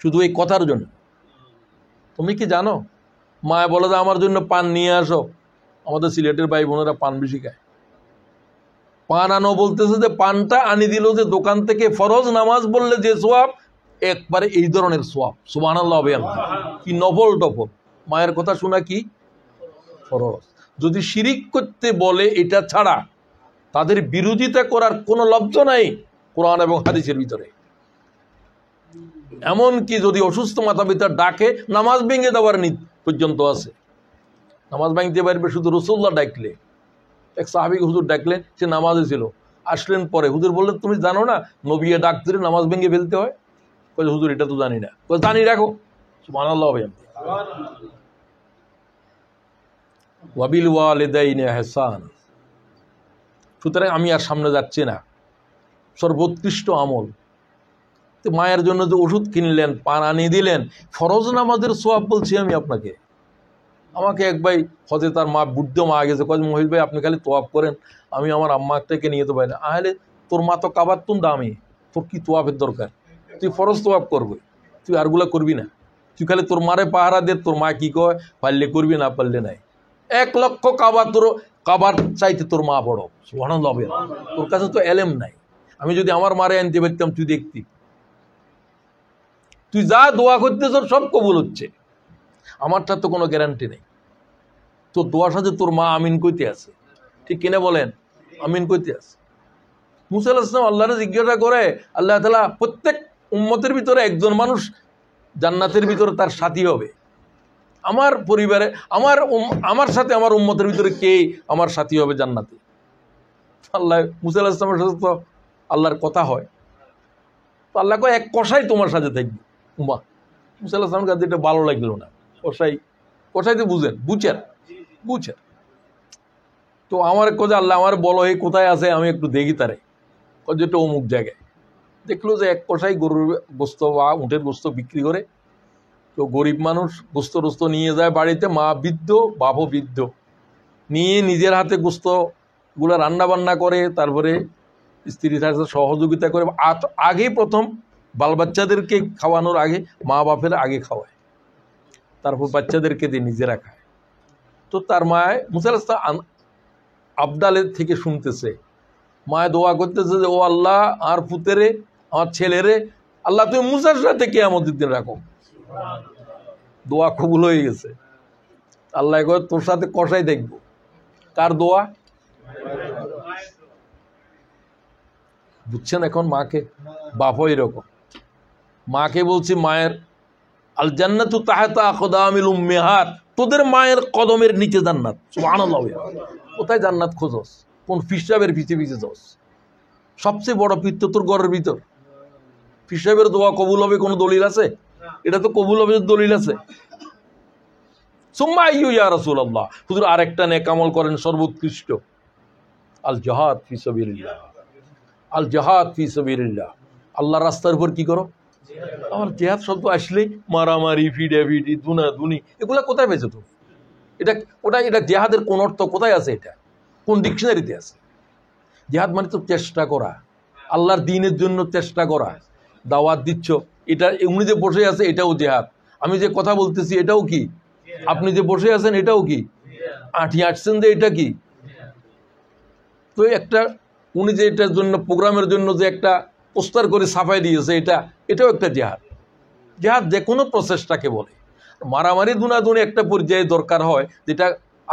শুধু এই কথার জন্য। তুমি কি জানো, মায় বলে যে আমার জন্য পান নিয়ে আসো। আমাদের সিলেটের ভাই বোনেরা পান বেশি খায়। পান আনো বলতেছে যে পানটা আনি দিল যে দোকান থেকে, ফরজ নামাজ বললে যে সোয়াব, একবারে এই ধরনের সোয়াব। সুবহানাল্লাহ। কি নফল টফল, মায়ের কথা শোনা কি ফরজ। যদি শিরিক করতে বলে এটা ছাড়া, তাদের বিরোধিতা করার কোনো লব্ধ নাই কোরআন এবং হাদিসের ভিতরে। এমনকি যদি অসুস্থ মাতা পিতা ডাকে, নামাজ ভেঙে দেওয়ার নীত পর্যন্ত আছে। নামাজ ভাঙতে পারবে শুধু রাসূলুল্লাহ ডাকলে। এক সাহাবী হুজুর ডাকলেন, সে নামাজে ছিল, আসলেন পরে, হুজুর বললেন তুমি জানো না নবী ডাক দিলে নামাজ ভেঙে ফেলতে হয়? বলে হুজুর এটা তো জানি না। বলে জানি রাখো। সুবহানাল্লাহ। ওয়াবিল ওয়ালিদাইনি ইহসান। সুতরাং আমি আর সামনে যাচ্ছি না, সর্বোৎকৃষ্ট আমল। তো মায়ের জন্য যে ওষুধ কিনলেন, পান আনিয়ে দিলেন, ফরজ নামাজের সোয়াব বলছি আমি আপনাকে। আমাকে এক ভাই হজে, তার মা বুদ্ধ মা গেছে, কয় মহিল ভাই আপনি খালি তোয়াব করেন, আমি আমার আম্মাটাকে নিয়ে যেতে পারি না। আহলে তোর মা তো কাবার তুন দামি, তোর কি তোয়াবের দরকার? তুই ফরজ তোয়াব করবি, তুই আরগুলা করবি না। তুই খালি তোর মারে পাহারা দে, তোর মা কি কয় পারলে করবি, না পারলে নাই। 1 লক্ষ কাবা, তোর কাবার চাইতে তোর মা বড়। সুবহানাল্লাহ। তোর কাছে তো এলেম নাই। আমি যদি আমার মারে আনতে পারতাম, তুই দেখতি, তুই যা দোয়া করতেছ সব কবুল হচ্ছে। আমারটা তো কোনো গ্যারান্টি নেই। তোর দোয়ার সাথে তোর মা আমিন কইতে আছে, ঠিক কিনা বলেন? আমিন কইতে আছে। মুসা আলাইহিস সালাম আল্লাহরে জিজ্ঞাসা করে, আল্লাহ তাআলা প্রত্যেক উম্মতের ভিতরে একজন মানুষ জান্নাতের ভিতরে তার সাথী হবে। আমার পরিবারে আমার সাথে আমার উম্মতের ভিতরে কে আমার সাথী হবে জান্নাতে? আল্লাহ মুসা আলাইহিস সালামের সাথে তো আল্লাহর কথা হয়। তো আল্লাহ কয় এক কষাই তোমার সাথে থাকবে। উমা, মুসা আলাইহিস সালামের কাছে এটা ভালো লাগলো না। কষাই, কষাই তো বুঝেন, বুচার, বুচার। তো আমার কোথায় আল্লাহ আমার বলো এই কোথায় আছে, আমি একটু দেখি তারে। যেটা অমুক জায়গায়। দেখলো যে এক কষাই গরুর গোস্ত বা উঁটের গোস্ত বিক্রি করে। তো গরিব মানুষ গোস্ত টোস্ত নিয়ে যায় বাড়িতে, মা বৃদ্ধ বাপও বৃদ্ধ, নিয়ে নিজের হাতে গোস্তগুলো রান্না বান্না করে, তারপরে স্ত্রীর সাথে সহযোগিতা করে। আগেই প্রথম বাল বাচ্চাদেরকে খাওয়ানোর আগে মা বাপের আগে খাওয়ায়, তারপর বাচ্চাদেরকে দিয়ে নিজেরা খায়। তো তার মায় মুসা আলাইহিস সালাম আবদালের থেকে শুনতেছে, মায় দোয়া করতেছে যে ও আল্লাহ, আর পুতেরে, আমার ছেলেরে আল্লাহ তুমি মুসার সাথে কিয়ামতের দিন রাখো। দোয়া কবুল হয়ে গেছে। আল্লাহ কয় তোর সাথে কষাই দেখবো। কার দোয়া? বুঝছেন এখন মাকে? বাপও এরকম। মাকে বলছি মায়ের আল জান্নাতু তাহতা আকদামিল উম্মাহাত, তোদের মায়ের কদমের নিচে জান্নাত। সুবহানাল্লাহ। কোথায় জান্নাত খোঁজস? কোন ফির সাহেবের পিছে পিছে যাস? সবচেয়ে বড় পীর তো তোর ঘরের ভিতর। ফির সাহেবের দোয়া কবুল হবে কোনো দলিল আছে? এটা তো কবুল হবে দলিল আছে। সুম্মা আইয়ু ইয়া রাসূলুল্লাহ, হুজুর আরেকটা নেক আমল করেন সর্বোৎকৃষ্ট, আল জিহাদ ফি সাবিলিল্লাহ। আল জিহাদ ফি সাবিলিল্লাহ, আল্লাহর রাস্তার উপর কি করো? আমার জিহাদ শব্দ আসলে মারামারি, ফিডাফিডি, দুনাদুনি, এগুলা কোথায় পেয়েছো তো? এটা ওটা, এটা জিহাদের কোন অর্থ কোথায় আছে? এটা কোন ডিকশনারিতে আছে? জিহাদ মানে তো চেষ্টা করা, আল্লাহর দ্বীনের জন্য চেষ্টা করা। দাওয়াত দিচ্ছ, এটা উনি যে বসে আছে এটাও জিহাদ। আমি যে কথা বলতেছি এটাও কি? আপনি যে বসে আছেন এটাও কি? আঁটি আঁটছেন যে এটা কি? তো একটা উনি যে এটার জন্য প্রোগ্রামের জন্য যে একটা পোস্টার করে ছাপাই দিয়েছে, এটাও একটা জিহাদ। জিহাদ যে কোনো প্রচেষ্টাকে বলে। মারামারি দুনাদুনি একটা পর্যায়ে দরকার হয়, যেটা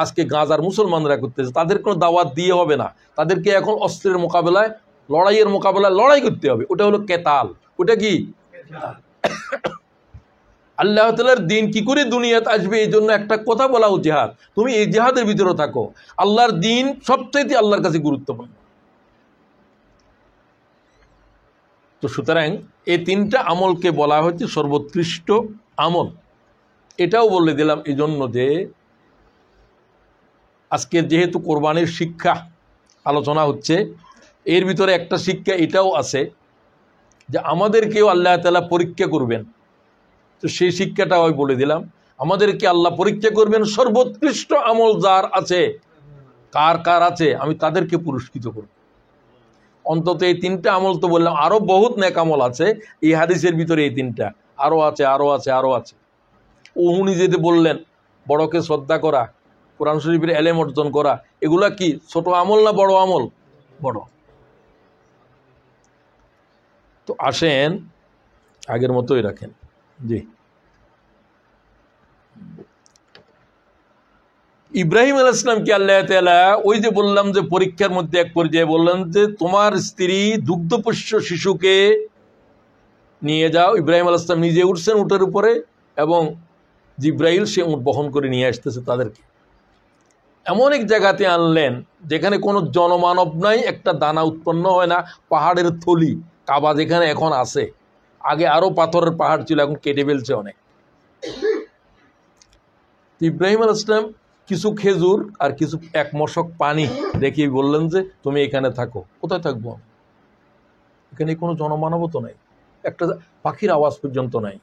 আজকে গাজার মুসলমানরা করতেছে। তাদের কোনো দাওয়াত দিয়ে হবে না, তাদেরকে এখন অস্ত্রের মোকাবেলায়, লড়াইয়ের মোকাবেলায় লড়াই করতে হবে। ওটা হলো কেতাল। ওটা কি? আল্লাহ তাআলার দিন কি করে দুনিয়াতে আসবে, এই জন্য একটা কথা বলা জিহাদ। তুমি এই জিহাদের ভিতরে থাকো। আল্লাহর দিন সবচাইতে আল্লাহর কাছে গুরুত্বপূর্ণ। তো সুতরাং এই তিনটা আমলকে বলা হচ্ছে সর্বোৎকৃষ্ট আমল। এটাও বলে দিলাম এই জন্য যে আজকে যেহেতু কোরবানির শিক্ষা আলোচনা হচ্ছে, এর ভিতরে একটা শিক্ষা এটাও আছে যে আমাদেরকেও আল্লাহ তাআলা পরীক্ষা করবেন। তো সেই শিক্ষাটাও আমি বলে দিলাম, আমাদেরকে আল্লাহ পরীক্ষা করবেন। সর্বোৎকৃষ্ট আমল যার আছে, কার কার আছে, আমি তাদেরকে পুরস্কৃত করব। অন্তত এই তিনটা আমল তো বললাম, আরো বহুত নেক আমল আছে এই হাদিসের ভিতরে। এই তিনটা আরো আছে, আরো আছে, আরো আছে। উনি যেতে বললেন বড়কে শ্রদ্ধা করা, কোরআন শরীফের এলেম অর্জন করা, এগুলা কি ছোট আমল না বড় আমল? বড়। তো আসেন আগের মতোই রাখেন। জি, ইব্রাহিম আলাইহিস সালামকে আল্লাহ তাআলা ওই যে বললাম যে পরীক্ষার মধ্যে এক পর্যায়ে বললেন যে তোমার স্ত্রী দুগ্ধপোষ্য শিশুকে নিয়ে যাও। ইব্রাহিম আলাইহিস সালাম নিজে উঠছেন উটের উপরে, এবং জিব্রাইল সে উট বহন করে নিয়ে আসতেছে তাদেরকে। এমন এক জায়গাতে আনলেন যেখানে কোনো জনমানব নাই, একটা দানা উৎপন্ন হয় না। পাহাড়ের থলি, কাবা যেখানে এখন আছে, আগে আরো পাথরের পাহাড় ছিল, এখন কেটে ফেলছে অনেক। ইব্রাহিম আলাইহিস সালাম কিছু খেজুর আর কিছু এক মশক পানি দেখিয়ে বললেন যে তুমি এখানে থাকো। কোথায় থাকবো? এখানে কোনো জনমানবও তো নাই, একটা পাখির আওয়াজ পর্যন্ত নাই।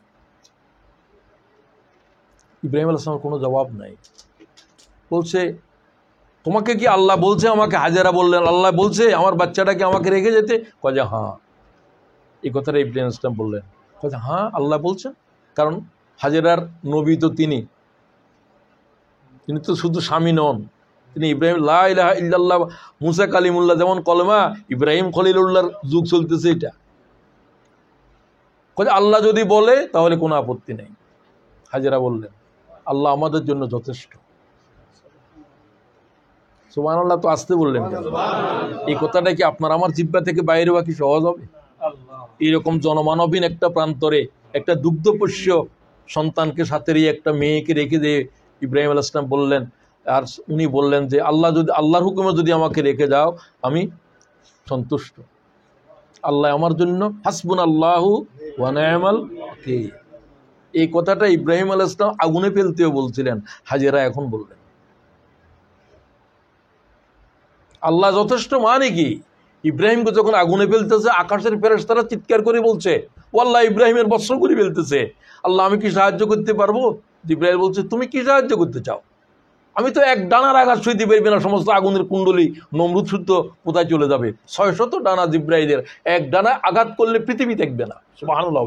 ইব্রাহিম আলাইহিস সালামের কোনো জবাব নাই। বলছে তোমাকে কি আল্লাহ বলছে? আমাকে হাজেরা বললেন আল্লাহ বলছে আমার বাচ্চাটাকে আমাকে রেখে যেতে? কয়ে হ্যাঁ। এই কথাটা ইব্রাহিম আলাইহিস সালাম বললেন। কয়ে হ্যাঁ আল্লাহ বলছেন। কারণ হাজেরার নবী তো তিনি তো শুধু স্বামী নন, তিনি ইব্রাহিম লা ইলাহা ইল্লাল্লাহ, মুসা কালিমুল্লাহ যেমন কলেমা, ইব্রাহিম খলিলুল্লাহর যুগ চলতেছে এটা। আল্লাহ যদি বলে তাহলে কোনো আপত্তি নেই। হাজেরা বললেন আল্লাহ আমাদের জন্য যথেষ্ট। সুবহানাল্লাহ। তো আসতে বললেন কেন? এই কথাটা কি আপনার আমার জিহ্বা থেকে বাইরে হওয়া কি সহজ হবে? এইরকম জনমানবহীন একটা প্রান্তরে একটা দুগ্ধপোষ্য সন্তানকে সাথে একটা মেয়েকে রেখে দিয়ে ইব্রাহিম আলাইহিস সালাম বললেন, আর উনি বললেন যে আল্লাহ যদি আল্লাহর হুকুমে যদি আমাকে রেখে যাও আমি সন্তুষ্ট। আল্লাহ আমার জন্য হাসবুনাল্লাহু ওয়া নি'মাল ওয়াকিল। এই কথাটা ইব্রাহিম আলাইহিস সালাম আগুনে ফেলতেও বলছিলেন, হাজেরা এখন বললেন। আল্লাহ যথেষ্ট মানে কি? ইব্রাহিমকে যখন আগুনে ফেলতেছে, আকাশের ফেরেশতারা চিৎকার করে বলছে, ও আল্লাহ ইব্রাহিমের বৎসর করে ফেলতেছে, আল্লাহ আমি কি সাহায্য করতে পারবো? জিবরাইল বলছে, তুমি কি সাহায্য করতে চাও? আমি তো এক ডানার আঘাত সইতে পারবে না, সমস্ত আগুনের কুণ্ডলী নমরুদ শুদ্ধ কোথায় চলে যাবে। 600 ডানা জিব্রাইলের, এক ডানা আঘাত করলে পৃথিবী দেখবে না। সুবহানাল্লাহ।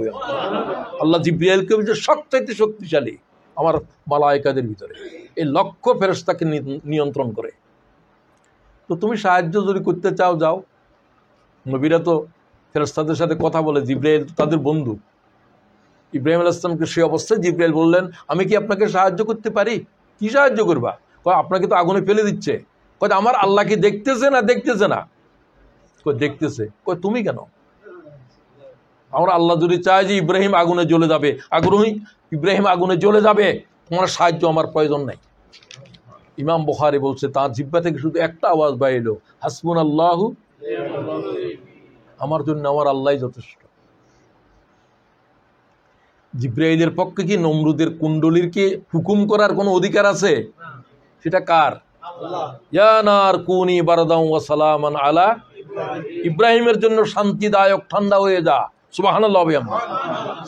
আল্লাহ জিব্রাইলকে বলছে সবচাইতে শক্তিশালী আমার মালায়েকাদের ভিতরে, এই লক্ষ ফেরেশতাকে নিয়ন্ত্রণ করে। তো তুমি সাহায্য যদি করতে চাও যাও। নবীরা তো ফেরেশতাদের সাথে কথা বলে, জিব্রাইল তাদের বন্ধু। ইব্রাহিম আলাইহিস সালামকে সে অবস্থায় জিব্রাইল বললেন, আমি কি আপনাকে সাহায্য করতে পারি? কি সাহায্য করবা? কয় আপনাকে তো আগুনে ফেলে দিচ্ছে। কয় আমার আল্লাহ কি দেখতেছে না? দেখতেছে না। কয় দেখতেছে। কয় তুমি কেন? আমার আল্লাহ যদি চায় যে ইব্রাহিম আগুনে জ্বলে যাবে, আগ্রহী ইব্রাহিম আগুনে জ্বলে যাবে, তোমার সাহায্য আমার প্রয়োজন নাই। ইমাম বুখারী বলছে তার জিহ্বা থেকে শুধু একটা আওয়াজ বাইল, হাসবুনাল্লাহু, আমার জন্য আমার আল্লাহই যথেষ্ট। জিব্রাইলের পক্ষে কি নমরুদের কুণ্ডলীর কি হুকুম করার কোনো অধিকার আছে? সেটা কার? ইয়া নার কুনি বারদাও ওয়া সালামান আলা ইব্রাহিমের জন্য শান্তিদায়ক ঠান্ডা হয়ে যা। সুবহানাল্লাহ।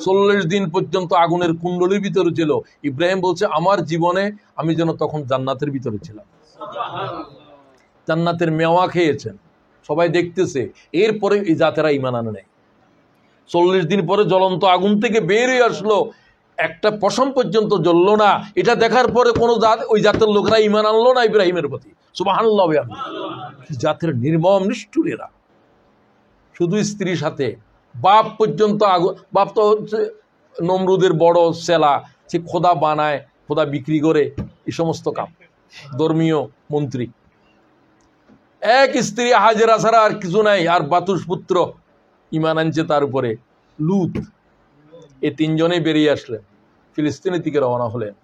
40 দিন পর্যন্ত আগুনের কুণ্ডলীর ভিতরে ছিল। ইব্রাহিম বলছে আমার জীবনে আমি যেন তখন জান্নাতের ভিতরে ছিলাম। জান্নাতের মেওয়া খেয়েছেন, সবাই দেখতেছে। এরপরে এই জাতেরা ঈমান আনে নাই। 40 দিন পরে জ্বলন্ত আগুন থেকে বের হয়ে আসলো, একটা পশম পর্যন্ত জ্বললো না। এটা দেখার পরে কোনো জাত, ওই জাতের লোকরা ঈমান আনলো না ইব্রাহিমের প্রতি। সুবহানাল্লাহ। জাতের নির্মম নিষ্ঠুরেরা, শুধু স্ত্রীর সাথে, বাপ পর্যন্ত বাপ তো হচ্ছে নমরুদের বড় সেলা, সে খোদা বানায়, খোদা বিক্রি করে, এই সমস্ত কাম, ধর্মীয় মন্ত্রী। এক স্ত্রী হাজেরা ছাড়া আর কিছু নাই। আর বাতুস পুত্র ঈমান আনছে তার উপরে, লূত। এই তিনজনেই বেরিয়ে আসলেন, ফিলিস্তিনের দিকে রওনা হলেন।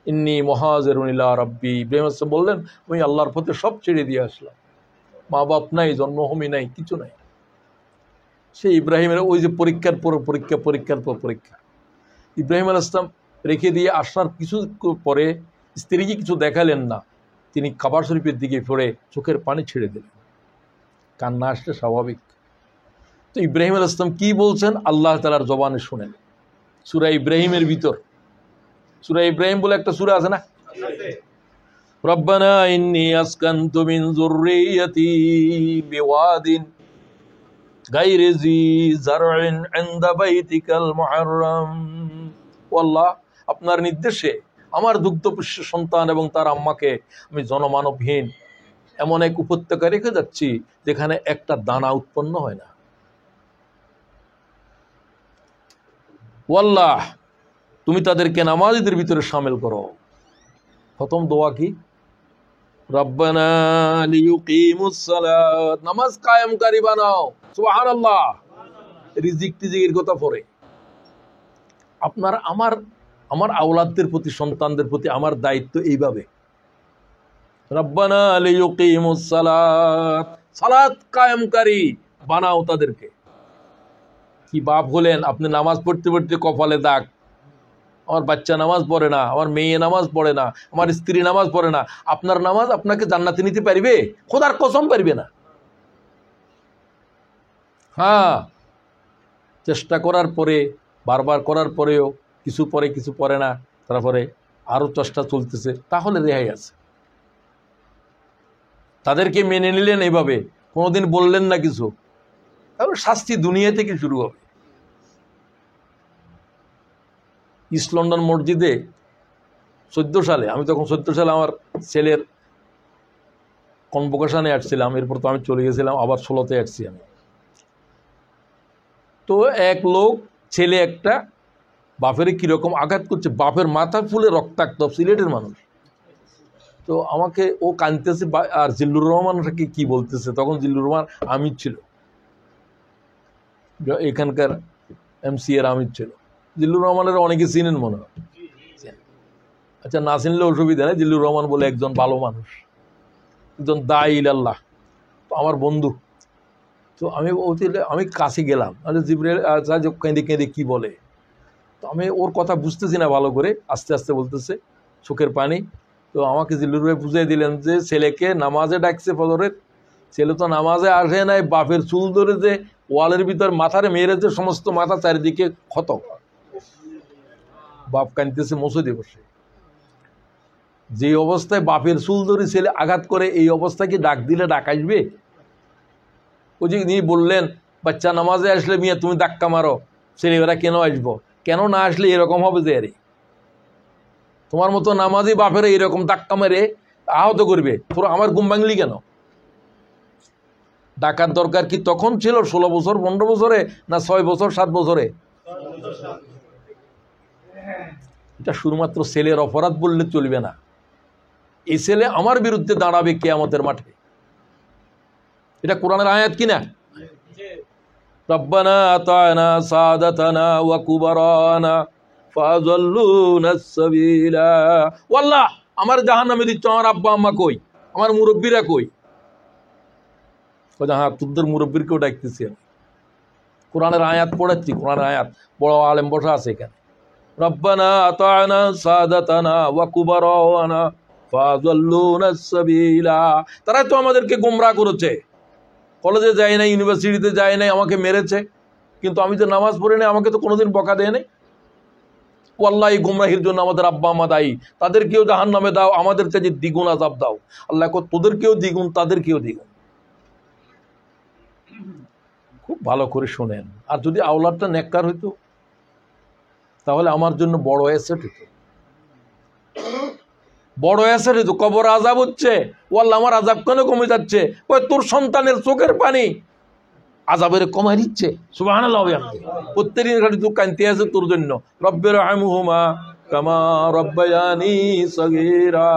ইন্নী মুহাজিরুন ইলা রাব্বি, ইব্রাহিম আলাইহিস সালাম বললেন আমি আল্লাহর পথে সব ছেড়ে দিয়ে আসলাম। মা বাপ নাই, জন্মভূমি নাই, কিছু নাই। সে ইব্রাহিমের ওই যে পরীক্ষার পর পরীক্ষা, পরীক্ষার পর পরীক্ষা। ইব্রাহিম আলাইহিস সালাম রেখে দিয়ে আসার কিছু পরে স্ত্রীকে কিছু দেখালেন না, তিনি কাবা শরীফের দিকে পড়ে চোখের পানি ছেড়ে দিলেন। কান্না আসলে স্বাভাবিক। তো ইব্রাহিম আলাইহিস সালাম কি বলছেন আল্লাহ তাআলার জবানে শুনেন। সূরা ইব্রাহিমের ভিতর, সূরা ইব্রাহিম বলে একটা সূরা আছে না, রব্বানা ইন্নী আসকানতু মিন যুররিয়্যাতি বিওয়াদিন গায়রি জি যারইন ইনদা বাইতিকাল মুহাররাম। ও আল্লাহ, আপনার নির্দেশে আমার দুগ্ধপুষ্য সন্তান এবং তার আম্মাকে আমি জনমানবহীন এমন এক উপত্যকা রেখে যাচ্ছি যেখানে একটা দানা উৎপন্ন হয় না। ও আল্লাহ, তুমি তাদেরকে নামাজীদের ভিতরে শামিল করো। প্রথম দোয়া কি? রব্বানা লিয়ুকিমুস সালাত, নামাজ কায়েমকারী বানাও। সুবহানাল্লাহ। রিজিক টিজিকের কথা পড়ে। আপনার আমার আওলাদদের প্রতি, সন্তানদের প্রতি আমার দায়িত্ব এইভাবে, রব্বানা লিয়ুকিমুস সালাত, সালাত কায়েমকারী বানাও তাদেরকে। কি বাপ হলেন আপনি, নামাজ পড়তে পড়তে কপালে দাগ, আমার বাচ্চা নামাজ পড়ে না, আমার মেয়ে নামাজ পড়ে না, আমার স্ত্রী নামাজ পড়ে না, আপনার নামাজ আপনাকে জান্নাতে নিতে পারবে? খোদার কসম পারবে না। হ্যাঁ, চেষ্টা করার পরে, বারবার করার পরেও কিছু পরে কিছু পড়ে না, তারপরে আরও চেষ্টা চলতেছে, তাহলে রেহাই আছে। তাদেরকে মেনে নিলেন এইভাবে, কোনোদিন বললেন না কিছু, তাহলে শাস্তি দুনিয়া থেকে শুরু হবে। ইস্ট লন্ডন মসজিদে 14 সালে, আমি তখন 14 সালে আমার ছেলের কনভোকেশনে আসছিলাম, এরপর তো আমি চলে গেছিলাম, আবার 16তে আসছি আমি। তো এক লোক, ছেলে একটা, বাপের কিরকম আঘাত করছে, বাপের মাথা ফুলে রক্তাক্ত, সিলেটের মানুষ। তো আমাকে ও কাঁদতেছে, আর জিল্লুর রহমানকে কি বলতেছে, তখন জিল্লুর রহমান আমির ছিল, এখানকার এমসি এর আমির ছিল। জিল্লুর রহমানের অনেকে চিনেন মনে হয়, আচ্ছা না চিনলে অসুবিধা নেই। জিল্লুর রহমান বলে একজন ভালো মানুষ, একজন দাঈ ইলাল্লাহ, তো আমার বন্ধু। তো আমি কাছে গেলাম, জিবরাইল কেঁদে কেঁদে কি বলে, তো আমি ওর কথা বুঝতেছি না ভালো করে, আস্তে আস্তে বলতেছে, চোখের পানি। তো আমাকে জিল্লুর ভাই বুঝিয়ে দিলেন যে ছেলেকে নামাজে ডাকছে ফজরের, ছেলে তো নামাজে আসে নাই, বাপের চুল ধরে যে ওয়ালের ভিতর মাথারে মেরেছে, সমস্ত মাথা চারিদিকে ক্ষত, বাপ কাঁদতেছে মসজিদে বসে। যে অবস্থায় বাপের চুল ধরে ছেলে আঘাত করে, এই অবস্থায় কি ডাক দিলে ডাক আসবে? ওই যে তিনি বললেন, বাচ্চা নামাজে আসলে মিয়া তুমি ধাক্কা মারো, ছেলেরা কেন আসবো? কেন না আসলে এরকম হবে যে আরে তোমার মতো নামাজি বাপেরা এরকম ধাক্কা মেরে আহত করবে, তোর আমার ঘুম ভাঙলি কেন? ডাকার দরকার কি তখন ছিল? 16 বছর 15 বছরে, না 6 বছর 7 বছরে? এটা শুধুমাত্র ছেলের অপরাধ বললে চলবে না, এই ছেলে আমার বিরুদ্ধে দাঁড়াবে কিয়ামতের মাঠে। এটা কোরআনের আয়াত কিনা? রব্বানা আতানা সাদাতানা ওয়া কুবারানা ফাযাল্লুনা সাবিলা। ওয়াল্লাহ আমার জাহান্নামে দিচ্ছ, আমার আব্বা আম্মা কই, আমার মুরব্বীরা কই? হ্যাঁ, তোদের মুরব্বীরকেও ডাকতেছি আমি, কোরআনের আয়াত পড়াচ্ছি, কোরআনের আয়াত, বড় আলেম বসা আছে এখানে। রব্বানা আতানা সাদাতানা ওয়া কুবারানা ফাযাল্লুনা সাবিলা। তারা তো আমাদেরকে গোমরাহ করেছে, কলেজে যায় নাই, ইউনিভার্সিটিতে যায় নাই, আমাকে মেরেছে, কিন্তু আমি তো নামাজ পড়ি নাই, আমাকে তো কোনোদিন বকা দেয় নাই। আল্লাহ এই গুমরাহির জন্য আমাদের আব্বা আম্মা দায়ী, তাদেরকেও জাহান্নামে দাও, আমাদের চাইতে দ্বিগুণ আযাব দাও। আল্লাহ তোদেরকেও দ্বিগুণ, তাদেরকেও দ্বিগুণ। খুব ভালো করে শোনেন, আর যদি আওলাদটা নেককার হইতো তাহলে আমার জন্য বড় অ্যাসেট হইতো, বড় অ্যাসেট হইতো। কবর আযাব হচ্ছে, ও আল্লাহ আমার আযাব কেন কমে যাচ্ছে? ওই তোর সন্তানের চোখের পানি আযাবের কমাই দিচ্ছে। সুবহানাল্লাহ। প্রত্যেকদিন খালি তুই কাঁদতে আছে তোর জন্য, রব্বিরহামহুমা কামা রব্বায়ানি সগীরা।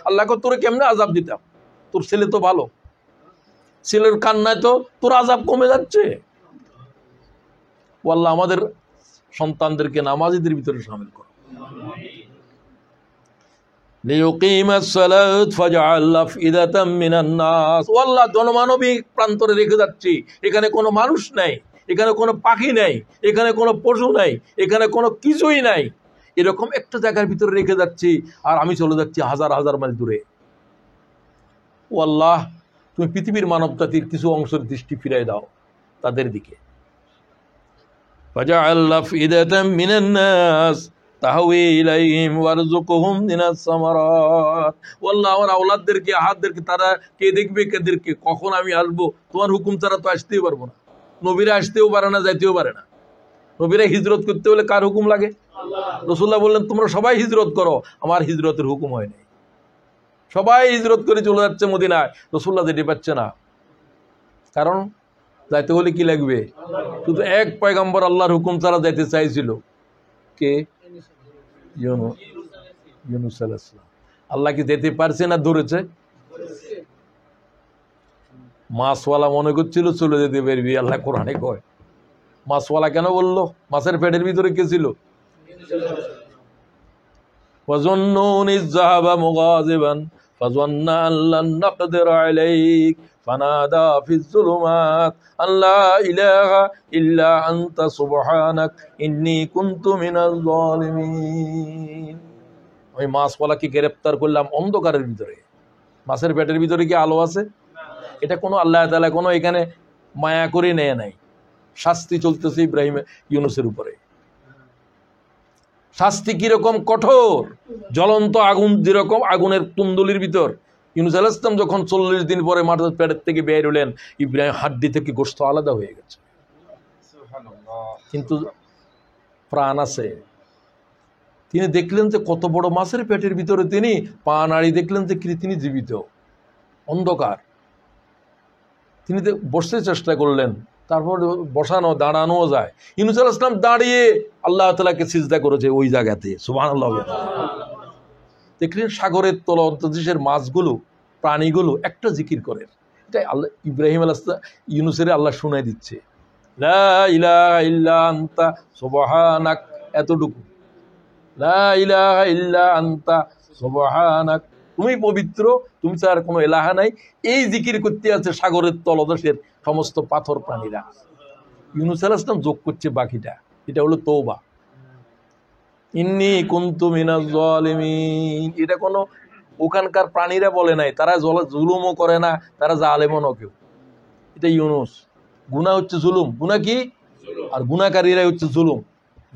আল্লাহকে তোরে কেমনে আযাব দিতাম? তোর ছেলে তো ভালো, ছেলের কান্নায় তো তোর আযাব কমে যাচ্ছে। ও আল্লাহ আমাদের সন্তানদেরকে নামাজীদের ভিতরে শামিল করো। লিয়ুকিমাস সালাত ফাজআল আফইদাতাম মিনান নাস। ও আল্লাহ জনমানবিক প্রান্তরে রেখে যাচ্ছি, এখানে কোনো মানুষ নাই, এখানে কোনো পাখি নাই, এখানে কোনো পশু নাই, এখানে কোনো কিছুই নাই, এরকম একটা জায়গার ভিতরে রেখে যাচ্ছি, আর আমি চলে যাচ্ছি হাজার হাজার মাইল দূরে। ও আল্লাহ তুমি পৃথিবীর মানব জাতির কিছু অংশের দৃষ্টি ফিরাই দাও তাদের দিকে। ফাজআল আফইদাতাম মিনান নাস তাহওয়ি ইলাইহিম ওয়ারযুকহুম মিনাস সামারাত। আল্লাহ আমার আওলাদদেরকে, আহাদদেরকে তারা কে দেখবে, কাদেরকে কখন আমি আসবো? তোমার হুকুম ছাড়া তো আসতেই পারবো না। নবীরা আসতেও পারে না, যাইতেও পারে না। নবীরা হিজরত করতে হলে কার হুকুম লাগে? রাসূলুল্লাহ বললেন তোমরা সবাই হিজরত করো, আমার হিজরতের হুকুম হয় নাই। সবাই হিজরত করে চলে যাচ্ছে মদিনায়, রাসূলুল্লাহ যেতে পারছে না। কারণ যাইতে হলে কি লাগবে? শুধু এক পয়গম্বর আল্লাহর হুকুম ছাড়া যাইতে চাইছিল, কে? ইউনূস আলাইহিস সালাম। আল্লাহ কি যেতে পারছে না ধরেছে? মাছওয়ালা মনে করছিল চলে যেতে পারবি, আল্লাহ কোরআনে কয়। মাছওয়ালা কেন বললো? মাছের পেটের ভিতরে কে ছিল? وظنون إذ ذهب مغاضبا فظن أن لن نقدر عليه فنادى في الظلمات أن لا إله إلا أنت سبحانك إني كنت من الظالمين। আমি মাছওয়ালাকে গ্রেফতার করলাম অন্ধকারের ভিতরে। মাছের পেটের ভিতরে কি আলো আছে? এটা কোনো আল্লাহ তাআলা কোনো এখানে মায়া করে নেয় নাই। শাস্তি চলতেছে ইব্রাহিম ইউনূসের উপরে। শাস্তি কিরকম কঠোর, জ্বলন্ত আগুন যেরকম, আগুনের কুণ্ডলীর ভিতর ইউনূস আলাইহিস সালাম যখন 40 দিন পরে মাটির পেটের থেকে বের হলেন, ইব্রাহিম হাড্ডি থেকে গোশত আলাদা হয়ে গেছে, কিন্তু প্রাণ আছে। তিনি দেখলেন যে কত বড় মাছের পেটের ভিতরে, তিনি পা নাড়ি দেখলেন যে তিনি জীবিত। অন্ধকার, তিনি বসতে চেষ্টা করলেন, তারপর বসানো দাঁড়ানোও যায়। ইউনূস আলাইহিস সালাম দাঁড়িয়ে আল্লাহ তাআলাকে সিজদা করেছে ওই জায়গাতে। সুবহানাল্লাহ। দেখলেন সাগরের তলদেশের মাছগুলো, প্রাণীগুলো একটা জিকির করে। এটাই আল্লাহ ইব্রাহিম আলাইহিস সালাম ইউনূসের আল্লাহ শুনাই দিচ্ছে, লা ইলাহা ইল্লা আনতা সুবহানাক, এতটুকু, লা ইলাহা ইল্লা আনতা সুবহানাক, তুমি পবিত্র, তুমি ছাড়া কোনো ইলাহা নাই। এই জিকির করতে আছে সাগরের তলদেশের সমস্ত পাথর প্রাণীরা। ইউনূস আলাইহিস সালাম যোগ করছে বাকিটা, এটা হলো তওবা। ইন্নী কুনতু মিনাজ জালিমিন, এটা কোনো ওখানকার প্রাণীরা বলে নাই, তারা জুলুমও করে না, তারা জালেমও না কেউ। এটা ইউনূস। গুনাহ হচ্ছে জুলুম, গুনাহ কি? আর গুনাহকারীরাই হচ্ছে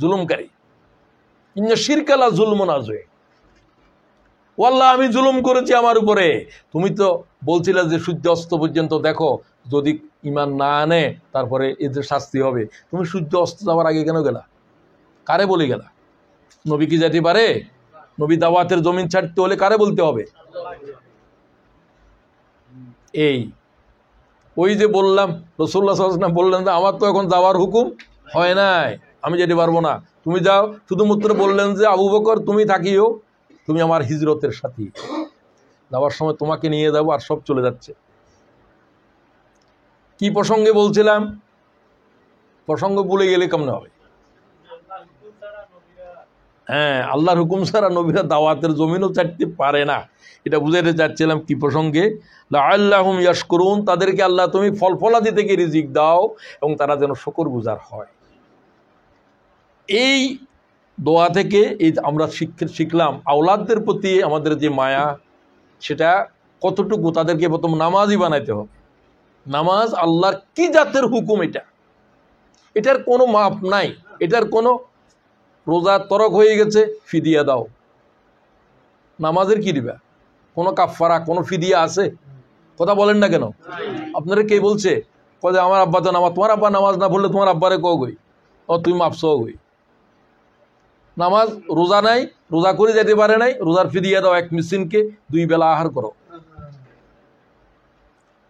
জুলুমকারী। ইন্না শিরকা লা যুলমুন আযীম, ওয়াল্লাহ আমি জুলুম করেছি আমার উপরে। তুমি তো বলছিলে যে সূর্য অস্ত পর্যন্ত দেখো, যদি ঈমান না আনে তারপরে এদের শাস্তি হবে। তুমি সূর্য অস্ত যাওয়ার আগে কেন গেলা? কারে বলে গেলা? নবী কি যেতে পারে? নবী দাওয়াতের জমিন ছাড়তে হলে কারে বলতে হবে? এই ওই যে বললাম, রাসূলুল্লাহ সাল্লাল্লাহু আলাইহি ওয়াসাল্লাম বললেন যে আমার তো এখন যাওয়ার হুকুম হয় নাই, আমি যেতে পারবো না, তুমি যাও। শুধুমাত্র বললেন যে আবু বকর তুমি থাকিও, তুমি আমার হিজরতের সাথী, যাওয়ার সময় তোমাকে নিয়ে যাবো। আর সব চলে যাচ্ছে। কি প্রসঙ্গে বলছিলাম? প্রসঙ্গ ভুলে গেলে কেমন হবে? হ্যাঁ, আল্লাহর হুকুম ছাড়া নবীরা দাওয়াতের জমিনও ছাড়তে পারে না, এটা বুঝাইতে চাচ্ছিলাম। কি প্রসঙ্গে? লাআল্লাহুম ইয়াশকুরুন, তাদেরকে আল্লাহ তুমি ফল ফলাদি থেকে রিজিক দাও এবং তারা যেন শুকরগুজার হয়। এই দোয়া থেকে এই আমরা শিখলাম আওলাদদের প্রতি আমাদের যে মায়া, সেটা কতটুকু। তাদেরকে প্রথম নামাজই বানাইতে হবে। নামাজ আল্লাহর কি জাতের হুকুম, এটার কোনো মাপ নাই, এটার কোনো রোজা তরক হয়ে গেছে ফিদিয়া দাও, নামাজের কি দিবা? কোনো কাফারা, কোনো ফিদিয়া আছে? কথা বলেন না কেন? আপনারা কে বলছে? কয়ে আমার আব্বা তো নামাজ, তোমার আব্বা নামাজ না পড়লে তোমার আব্বারে কও গই, ও তুমি মাপস গই। নামাজ, রোজা নাই, রোজা করে যেতে পারে নাই, রোজার ফিদিয়া দাও, এক মিসকিনকে 2 বেলা আহার করো।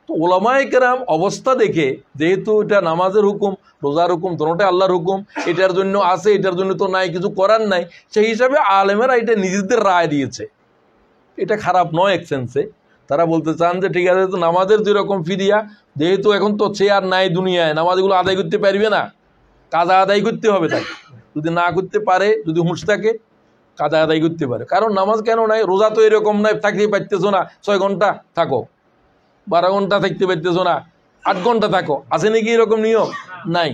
তো ওলামায়ে কেরাম অবস্থা দেখে, যেহেতু এটা নামাজের হুকুম, রোজার হুকুম, দোনোটাই আল্লাহর হুকুম, এটার জন্য আছে এটার জন্য তো নাই, কিছু করার নাই, সেই হিসাবে আলেমেরা এটা নিজেদের রায় দিয়েছে। এটা খারাপ নয় এক সেন্সে। তারা বলতে চান যে ঠিক আছে, তো নামাজের যেরকম ফিদিয়া, যেহেতু এখন তো চেয়ার নাই দুনিয়ায়, নামাজগুলো আদায় করতে পারবে না, কাজা আদায় করতে হবে। তাই যদি না করতে পারে, যদি হুঁশ থাকে, কাজা আদায় করতে পারে। কারণ নামাজ কেন নাই? রোজা তো এরকম নাই, থাকতে পারতেছো না 6 ঘন্টা থাকো, 12 ঘন্টা থাকতে পারতেছো না 8 ঘন্টা থাকো, আছে নাকি এরকম নিয়ম? নাই।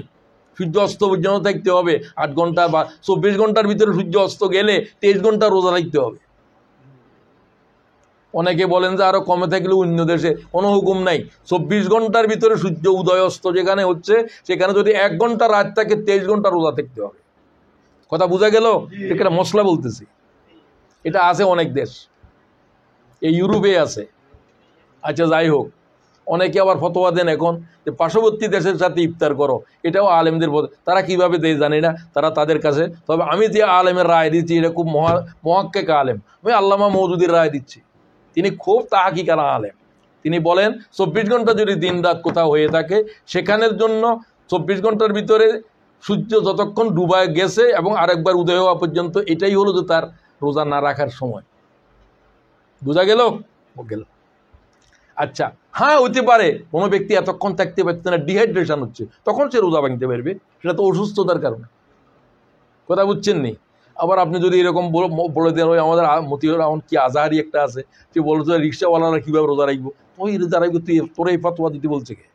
সূর্য অস্ত পর্যন্ত থাকতে হবে 8 ঘন্টা, বা 24 ঘন্টার ভিতরে সূর্য অস্ত গেলে 23 ঘন্টা রোজা থাকতে হবে। অনেকে বলেন যে আরো কমে থাকলে অন্য দেশে কোনো হুকুম নাই, 24 ঘন্টার ভিতরে সূর্য উদয় অস্ত যেখানে হচ্ছে, সেখানে যদি 1 ঘন্টা রাত থাকে 23 ঘন্টা রোজা থাকতে হবে। কথা বোঝা গেল? এটা মশলা বলতেছি। এটা আছে অনেক দেশ, এই ইউরোপে আছে। আচ্ছা, যাই হোক, অনেকে আবার ফতোয়া দেন এখন যে পার্শ্ববর্তী দেশের সাথে ইফতার করো, এটাও আলেমদের, তারা কিভাবে দেয় জানি না, তারা তাদের কাছে। তবে আমি যে আলেমের রায় দিচ্ছি, এটা খুব মহাক্কেক আলেম, আমি আল্লামা মওদুদির রায় দিচ্ছি। তিনি খুব তাহাকিকার আলেম। তিনি বলেন 24 ঘন্টা যদি দিন রাত কোথাও হয়ে থাকে, সেখানের জন্য 24 ঘন্টার ভিতরে সূর্য যতক্ষণ ডুবায় গেছে এবং আরেকবার উদয় হওয়া পর্যন্ত, এটাই হলো যে তার রোজা না রাখার সময়। বোঝা গেল? গেল। আচ্ছা, হ্যাঁ, হইতে পারে কোনো ব্যক্তি এতক্ষণ থাকতে পারছে না, ডিহাইড্রেশন হচ্ছে, তখন সে রোজা ভাঙতে পারবে, সেটা তো অসুস্থতার কারণে। কথা বুঝছেন নি? আবার আপনি যদি এরকম বলে দেন, ওই আমাদের মতিউর রহমান কি আজাহারি একটা আছে, তুই বলছো রিক্সাওয়ালারা কীভাবে রোজা রাখবো, ওই রোজা রাখবো, তুই তোরা এই ফাতোয়া দিতে বলছে কে?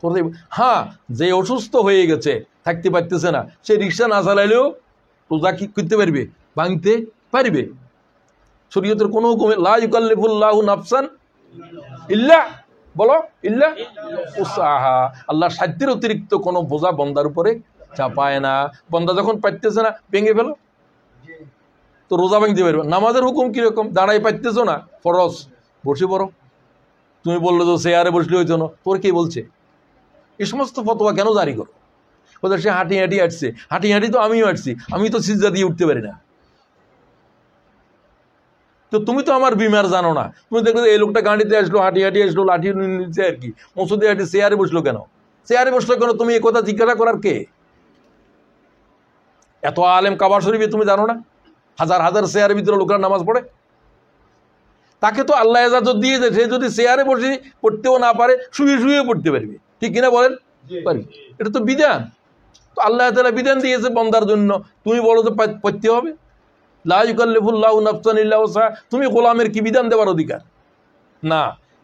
তোর হ্যাঁ, যে অসুস্থ হয়ে গেছে, থাকতে পারতেছে না, সে রিক্সা না চালাইলেও রোজা কি করতে পারবে? ভাঙতে পারবে। শরীয়তের কোনো হুকুমে লা ইউকাল্লিফুল্লাহু নাফসান ইল্লা, বলো ইল্লা উসআহা, আল্লাহ সাধ্যের অতিরিক্ত কোনো বোঝা বন্দার উপরে চাপায় না। বন্দা যখন পাইতেছে না, ভেঙে ফেলো, তো রোজা ভাঙতে পারবে। নামাজের হুকুম কিরকম? দাঁড়াই পাইতেছো না, ফরজ, বসে পড়ো। তুমি বললো তো চেয়ারে বসলে হইতো না, তোর কে বলছে? এই সমস্ত ফতোয়া কেন জারি করো? বলতে সে হাঁটি হাঁটি আসছে, হাঁটি হাঁটি তো আমিও আসছি, আমি তো সিজদা দিয়ে উঠতে পারি না। তো তুমি তো আমার বিমার জানো না, তুমি দেখো এই লোকটা গাড়িতে আসলো, হাঁটি হাঁটি আসলো, লাঠি নিচ্ছে আর কি, মসুদে হাঁটি চেয়ারে বসলো কেন? চেয়ারে বসলো কেন? তুমি এ কথা জিজ্ঞাসা করার কে? এত আলেম কাবা শরীফে তুমি জানো না? হাজার হাজার চেয়ারের ভিতরে লোকেরা নামাজ পড়ে। তাকে তো আল্লাহ ইজাজত দিয়েছে, সে যদি চেয়ারে বসে পড়তেও না পারে, শুয়ে শুয়ে পড়তে পারবে, ঠিক কিনা বলেন? পারবে। এটা তো বিধান, তো আল্লাহ তাআলা বিধান দিয়েছে বন্দার জন্য। তুমি বলো তো পড়তে হবে? লা ইউকাল্লিফুল্লাহু নাফসান ইল্লা উসআহা, তুমি গোলামের কি বিধান দেওয়ার অধিকার? না,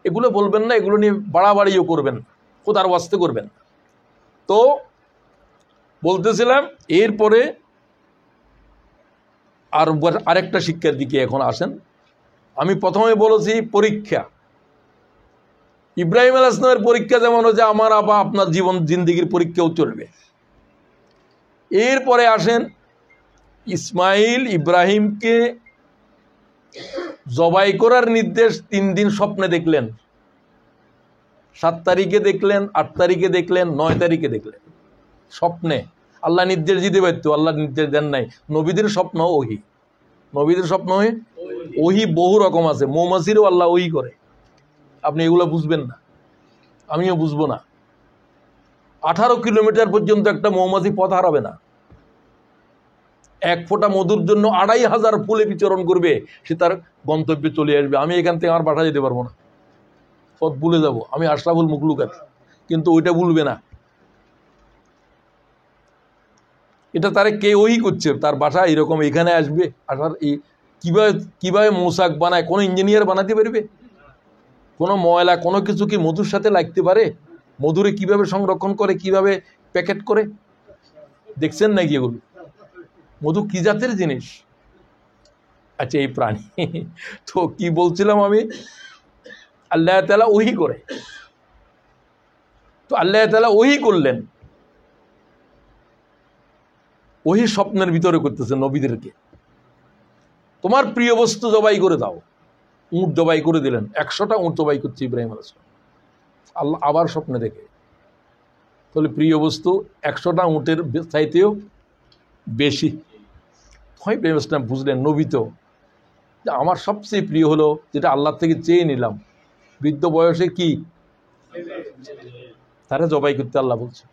এগুলো বলবেন না, এগুলো নিয়ে বাড়াবাড়িও করবেন না। খোদার ওয়াস্তে করবেন। তো বলতেছিলাম, এরপরে আরেকটা শিক্ষার দিকে এখন আসেন। আমি প্রথমে বলেছি পরীক্ষা। ইব্রাহিম আলাইহিস সালামের পরীক্ষা যেমন হচ্ছে, আমার আবা আপনার জীবন জিন্দিগির পরীক্ষাও চলবে। এরপরে আসেন, ইসমাইল ইব্রাহিমকে জবাই করার নির্দেশ 3 দিন স্বপ্নে দেখলেন। 7 তারিখে দেখলেন, 8 তারিখে দেখলেন, 9 তারিখে দেখলেন স্বপ্নে। আল্লাহ নির্দেশ দিতে পারতো, আল্লাহ নির্দেশ দেন নাই। নবীদের স্বপ্ন ওহি, নবীদের স্বপ্ন ওহি বহু রকম আছে। মৌমাছিরও আল্লাহ ওহি করে, আপনি এগুলো বুঝবেন না, আমিও বুঝবো না। 18 কিলোমিটার পর্যন্ত একটা মৌমাছি পথ হারাবে না। 1 ফোঁটা মধুর জন্য 2500 ফুলে বিচরণ করবে, সে তার গন্তব্যে চলে আসবে। আমি এখান থেকে আমার বাসা যেতে পারবো না, পথ ভুলে যাব। আমি আশরাফুল মুখলুকাত, কিন্তু ওইটা ভুলবে না। এটা তারা কে ওই করছে, তার বাসা এরকম, এখানে আসবে। আসার এই কিভাবে মৌচাক বানায়, কোনো ইঞ্জিনিয়ার বানাতে পারবে? কোনো ময়লা কোনো কিছু কি মধুর সাথে লাগতে পারে? মধুরে কিভাবে সংরক্ষণ করে, কিভাবে প্যাকেট করে, দেখছেন নাকি এগুলো? মধু কি জাতের জিনিস? আচ্ছা, এই প্রাণী। তো কি বলছিলাম আমি, আল্লাহ তাআলা ওহী করে। তো আল্লাহ তাআলা ওহী করলেন, ওহী স্বপ্নের ভিতরে করতেছে নবীদেরকে, তোমার প্রিয় বস্তু জবাই করে দাও। উট জবাই করে দিলেন, 100টা উট জবাই করছে ইব্রাহিম আলাইহিস সালাম। আল্লাহ আবার স্বপ্নে দেখে, তাহলে প্রিয় বস্তু 100টা উটের চাইতেও বেশি। হয় ইব্রাহিম আলাইহিস সালাম বুঝলেন, নবী তো, যে আমার সবচেয়ে প্রিয় হলো যেটা আল্লাহ থেকে চেয়ে নিলাম, বৃদ্ধ বয়সে কি তারা জবাই করতে আল্লাহ বলছে।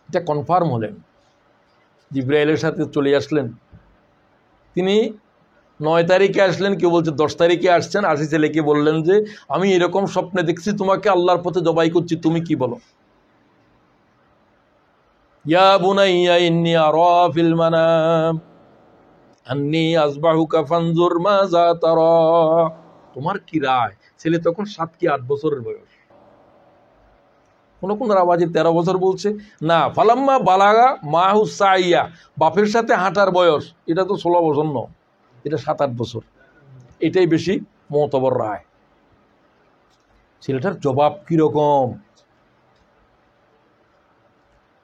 এটা কনফার্ম হলেন, জিবরাইলের সাথে চলে আসলেন। তিনি 9 তারিখে আসলেন, কেউ বলছে 10 তারিখে আসছেন। আসি ছেলেকে বললেন যে আমি এরকম স্বপ্নে দেখছি, তোমাকে আল্লাহর পথে জবাই করছি, তুমি কি বলো? ইয়া বুনাইয়া ইন্নী আরা ফিল মানাম আন্নী আযবাহুকা ফানজুর মাযা তারা। তোমার কি রায়? ছেলে তখন 7 কি 8 বছরের বয়স। কোন কোন আওয়াজে 13 বছর বলছে না। ফালাম্মা বালাগা মাহু সাইয়া, বাপের সাথে হাঁটার বয়স, এটা তো 16 বছর নয়, এটা 7-8 বছর। এটাই বেশি মতবর রায়। ছেলেটার জবাব কিরকম?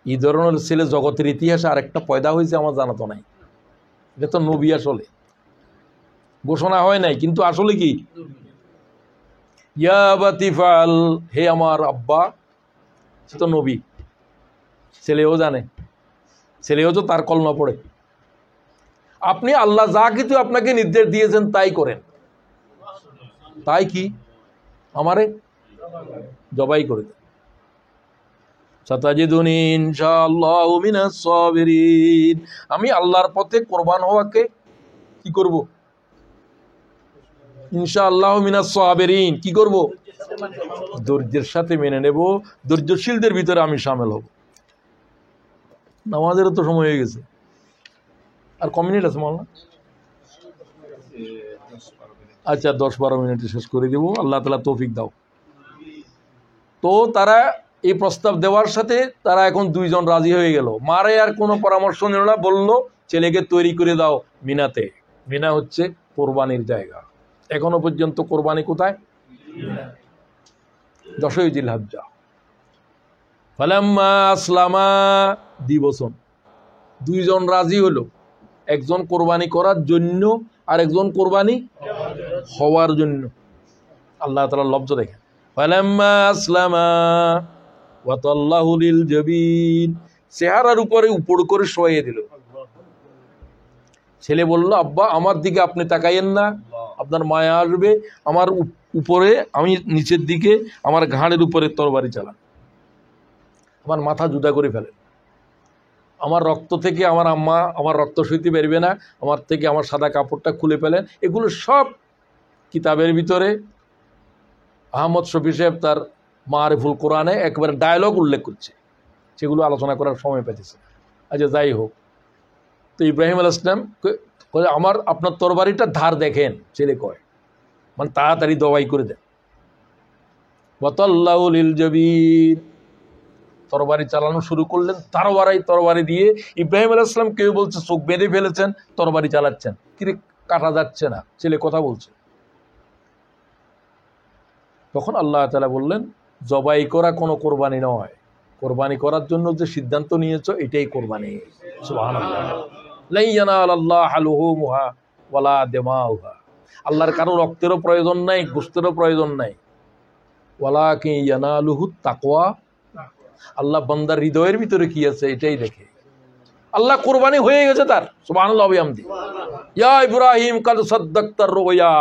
এই ধরনের ছেলে জগতের ইতিহাসে আরেকটা পয়দা হয়েছে আমার জানা তো নাই। এটা তো নবী, আসলে ঘোষণা হয় নাই, কিন্তু আসলে কি, ইয়া বাতিফাল, হে আমার আব্বা। সে তো নবী, ছেলেও জানে, ছেলেও তো তার কলমা পড়ে। আপনি আল্লাহ যা কিছু আপনাকে নির্দেশ দিয়েছেন তাই করেন। তাই কি, আমারে জবাই করে দেন। সাতাজিদুনি ইনশাআল্লাহু মিনাস সাবিরিন। আমি আল্লাহর পথে কোরবান হওয়াকে কি করব? ইনশাআল্লাহু মিনাস সাবিরিন, কি করব? ধৈর্যের সাথে মেনে নেব, ধৈর্যশীলদের ভিতরে আমি শামিল হব। নামাজেরও তো সময় হয়ে গেছে, আর ক মিনিট আছে মাওলানা? আচ্ছা, 10-12 মিনিটে শেষ করে দেব। আল্লাহ তাআলা তৌফিক দাও। তো তারা এই প্রস্তাব দেওয়ার সাথে তারা এখন 2 জন রাজি হয়ে গেল। মারে আর কোনো পরামর্শ নিল না, বলল ছেলেকে তৈরি করে দাও মিনাতে। মিনা হচ্ছে কোরবানির জায়গা। এখনো পর্যন্ত কোরবানি কোথায়? 10ই জিলহজ্জা। ফালাম্মা আসলামা দিবসন, 2 জন রাজি হলো, একজন কোরবানি করার জন্য আর একজন কোরবানি হওয়ার জন্য। আল্লাহ তাআলা লব্জ দেখেন, ফালাম্মা আসলামা ওয়া তাল্লাহু লিল জাবিন, চেহারার উপরে উপর করে শোয়ে দিল। ছেলে বলল, আব্বা আমার দিকে আপনি তাকাইয়েন না, আপনার মায়া আসবে। আমার উপরে, আমি নিচের দিকে, আমার ঘাড়ের উপরে তরবারি চালান, আমার মাথা জুদা করে ফেলেন। আমার রক্ত থেকে আমার আম্মা আমার রক্ত সইতে পারবে না, আমার থেকে আমার সাদা কাপড়টা খুলে ফেলেন। এগুলো সব কিতাবের ভিতরে আহমদ শফি সাহেব তার মারিফুল কোরআনে একবারে ডায়লগ উল্লেখ করছে, সেগুলো আলোচনা করার সময় পেতেছে। আচ্ছা, যাই হোক। তো ইব্রাহিম আলাইহিস সালাম আমার আপনার তরবারিটা ধার দেখেন, ছেলে কয়, মানে তাড়াতাড়ি জবাই করে দেন। ওয়াতাল্লাহু লিল জাবিন, তরবারি চালানো শুরু করলেন। তরবারি দিয়ে ইব্রাহিম আলাইহিস সালাম, কেউ বলছে চোখ বেঁধে ফেলেছেন, তরবারি চালাচ্ছেন, কিরে কাটা যাচ্ছে না, ছেলে কথা বলছে। তখন আল্লাহ তাআলা বললেন, জবাই করা কোনো কোরবানি নয়, কোরবানি করার জন্য যে সিদ্ধান্ত নিয়েছো এটাই কোরবানি। সুবহানাল্লাহ। লা ইয়ানালাল্লাহু লুহুমুহা ওয়ালা দিমাউহা, আল্লাহর কারো রক্তেরও প্রয়োজন নাই, গোশতেরও প্রয়োজন নাই। ওয়ালাকিন ইয়ানালুহুত তাকওয়া, আল্লাহ বান্দার হৃদয়ের ভিতরে কি আছে এটাই দেখে। আল্লাহ কোরবানি হয়ে গেছে তার। সুবহানাল্লাহ ওয়া বিহামদি। ইয়া ইব্রাহিম কাদ সাদ্দাকতার রুয়া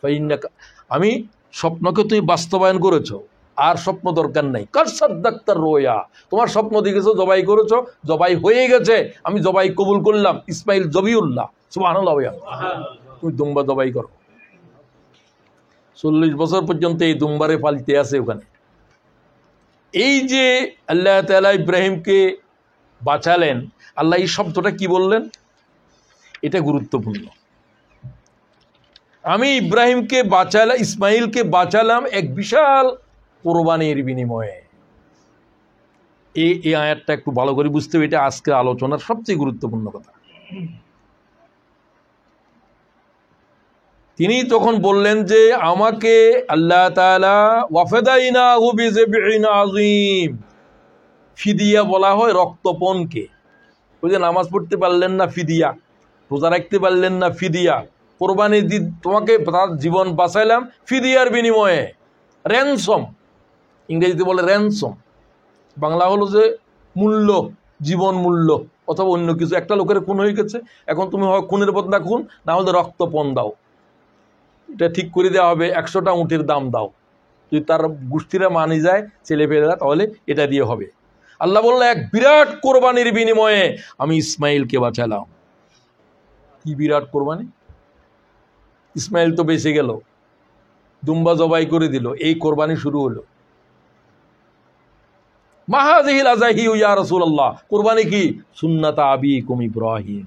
ফাইন্নাকা, আমি স্বপ্নকে তুমি বাস্তবায়ন করেছো, আর স্বপ্ন দরকার নাই। কাদ সাদ্দাকতার রুয়া, তোমার স্বপ্ন দেখেছো, জবাই করেছো, জবাই হয়ে গেছে, আমি জবাই কবুল করলাম। ইসমাইল জবিউল্লাহ। সুবহানাল্লাহ ওয়া বিহামদি। তুমি দুম্বা জবাই করো। 40 বছর পর্যন্ত এই দুম্বারে পালিতে আছে ওখানে। এই যে আল্লাহ তাআলা ইব্রাহিমকে বাঁচালেন, আল্লাহ এই শব্দটা কি বললেন, এটা গুরুত্বপূর্ণ। আমি ইব্রাহিমকে বাঁচালাম, ইসমাইলকে বাঁচালাম এক বিশাল কোরবানির বিনিময়ে। এই আয়াতটা একটু ভালো করে বুঝতে হবে, এটা আজকের আলোচনার সবচেয়ে গুরুত্বপূর্ণ কথা। তিনি তখন বললেন যে আমাকে আল্লাহ তাআলা ওয়াফাদাইনাহু বিযিবহিন আযীম, ফিদিয়া বলা হয় রক্তপণকে। ওই যে নামাজ পড়তে পারলেন না ফিদিয়া, রোজা রাখতে পারলেন না ফিদিয়া, কোরবানি দি তোমাকে তার জীবন বাঁচাইলাম ফিদিয়ার বিনিময়ে। র্যানসম, ইংরেজিতে বলে র্যানসম, বাংলা হলো যে মূল্য, জীবন মূল্য অথবা অন্য কিছু। একটা লোকের খুন হয়ে গেছে, এখন তুমি হয় খুনের বদলা খুন, না হলে রক্তপণ দাও, এটা ঠিক করে দেওয়া হবে। 100টা উটের দাম দাও, যদি তার গোষ্ঠীরা মানি যায় ছেলেপেলেরা, তাহলে এটা দিয়ে হবে। আল্লাহ বললেন এক বিরাট কোরবানির বিনিময়ে আমি ইসমাইলকে বাঁচালাম। কি বিরাট কোরবানি! ইসমাইল তো বেঁচে গেল, দুম্বা জবাই করে দিল, এই কোরবানি শুরু হলো। মা হাযিহিল আযাহি ইয়া রাসূলুল্লাহ, কোরবানি কি? সুন্নাত আবিকুম ইব্রাহিম,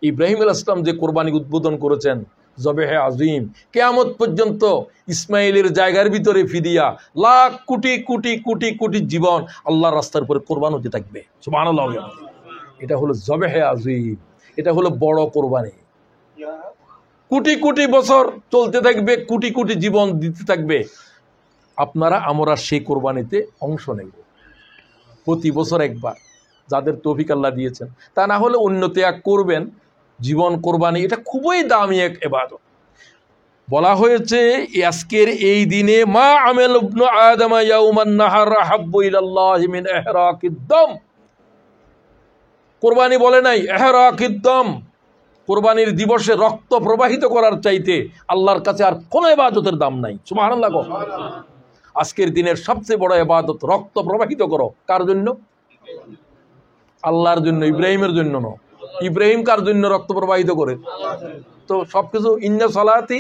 ইব্রাহিম আলাইহিস সালাম যে কোরবানি উদ্বোধন করেছেন, জবেহে আযীম, কিয়ামত পর্যন্ত ইসমাইলের জায়গার ভিতরে ফিদিয়া, লাখ কোটি কোটি কোটি কোটি জীবন আল্লাহর রাস্তার উপরে কোরবান হতে থাকবে। সুবহানাল্লাহ। এটা হলো জবেহে আযীম, এটা হলো বড় কোরবানি। কোটি কোটি বছর চলতে থাকবে, কোটি কোটি জীবন দিতে থাকবে। আপনারা আমরা সেই কোরবানিতে অংশ নেব প্রতি বছর একবার, যাদের তৌফিক আল্লাহ দিয়েছেন। তা না হলে অন্য ত্যাগ করবেন। জীবন কোরবানি এটা খুবই দামি এক ইবাদত। বলা হয়েছে আজকের এই দিনে মা আমেল ইবনু আদম ইয়াউমান নাহার আহাব্বু ইলাল্লাহি মিন ইহরাকিদ দাম, কোরবানি বলে নাই ইহরাকিদ দাম, কোরবানির দিবসে রক্ত প্রবাহিত করার চাইতে আল্লাহর কাছে আর কোনো ইবাদতের দাম নাই। সুবহানাল্লাহ। আজকের দিনের সবচেয়ে বড় ইবাদত রক্ত প্রবাহিত করো। কার জন্য? আল্লাহর জন্য, ইব্রাহিমের জন্য না। ইব্রাহিম কার জন্য রক্ত প্রবাহিত করে? তো সবকিছু ইন্না সালাতি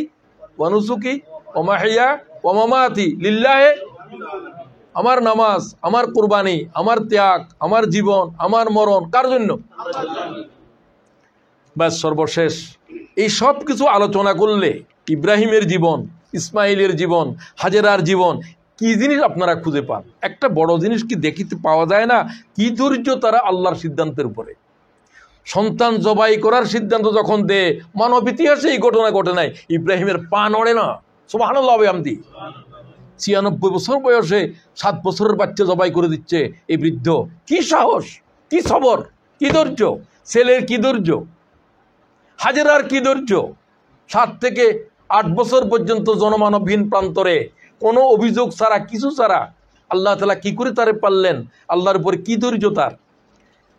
ওয়া নুসুকি ওয়া মাহইয়া ওয়া মামাতি লিল্লাহি, আমার নামাজ, আমার কুরবানি, আমার ত্যাগ, আমার জীবন, আমার মরণ কার জন্য? ব্যাস, সর্বশেষ এই সব কিছু আলোচনা করলে ইব্রাহিমের জীবন, ইসমাইলের জীবন, হাজেরার জীবন, কি জিনিস আপনারা খুঁজে পান? একটা বড় জিনিস কি দেখিতে পাওয়া যায় না? কি ধৈর্য তারা আল্লাহর সিদ্ধান্তের উপরে। সন্তান জবাই করার সিদ্ধান্ত যখন দেয়, মানব ইতিহাসে এই ঘটনা ঘটে নাই, ইব্রাহিমের পা নড়ে না। সুবহানাল্লাহ বিহামদি। 96 বছর বয়সে 7 বছরের বাচ্চা জবাই করে দিচ্ছে এই বৃদ্ধ। কি সাহস, কি সবর, কি ধৈর্য! ছেলের কি ধৈর্য, হাজেরার কি ধৈর্য! 7 থেকে 8 বছর পর্যন্ত জনমানবহীন প্রান্তরে কোনো অভিযোগ ছাড়া, কিছু ছাড়া আল্লাহ তাআলা কি করে তারে পারলেন, আল্লাহর উপরে কি ধৈর্য তার!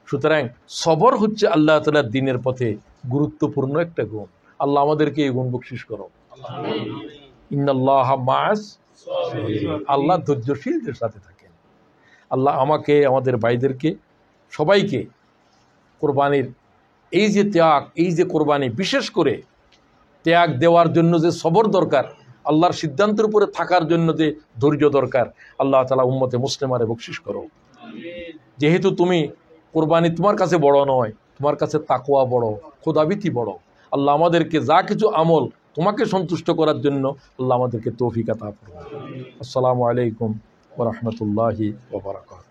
সুতরাং সবর হচ্ছে আল্লাহ তাআলার দ্বীনের পথে গুরুত্বপূর্ণ একটা গুণ। আল্লাহ আমাদেরকে এই গুণ বকশিশ করো। ইন্নাল্লাহা মা'আস সাবিরিন, আল্লাহ ধৈর্যশীলদের সাথে থাকেন। আল্লাহ আমাকে, আমাদের ভাইদেরকে, সবাইকে কোরবানির এই যে ত্যাগ, এই যে কোরবানি, বিশেষ করে ত্যাগ দেওয়ার জন্য যে সবর দরকার, আল্লাহর সিদ্ধান্তের উপরে থাকার জন্য যে ধৈর্য দরকার, আল্লাহ তাআলা উম্মতে মুসলিমারে বকশিশ করো। যেহেতু তুমি কোরবানি তোমার কাছে বড় নয়, তোমার কাছে তাকওয়া বড়, খোদাভীতি বড়। আল্লাহ আমাদেরকে যা কিছু আমল তোমাকে সন্তুষ্ট করার জন্য আল্লাহ আমাদেরকে তৌফিক আতা ফরমান। আসসালামু আলাইকুম ওয়া রাহমাতুল্লাহি ওয়া বারাকাতুহু।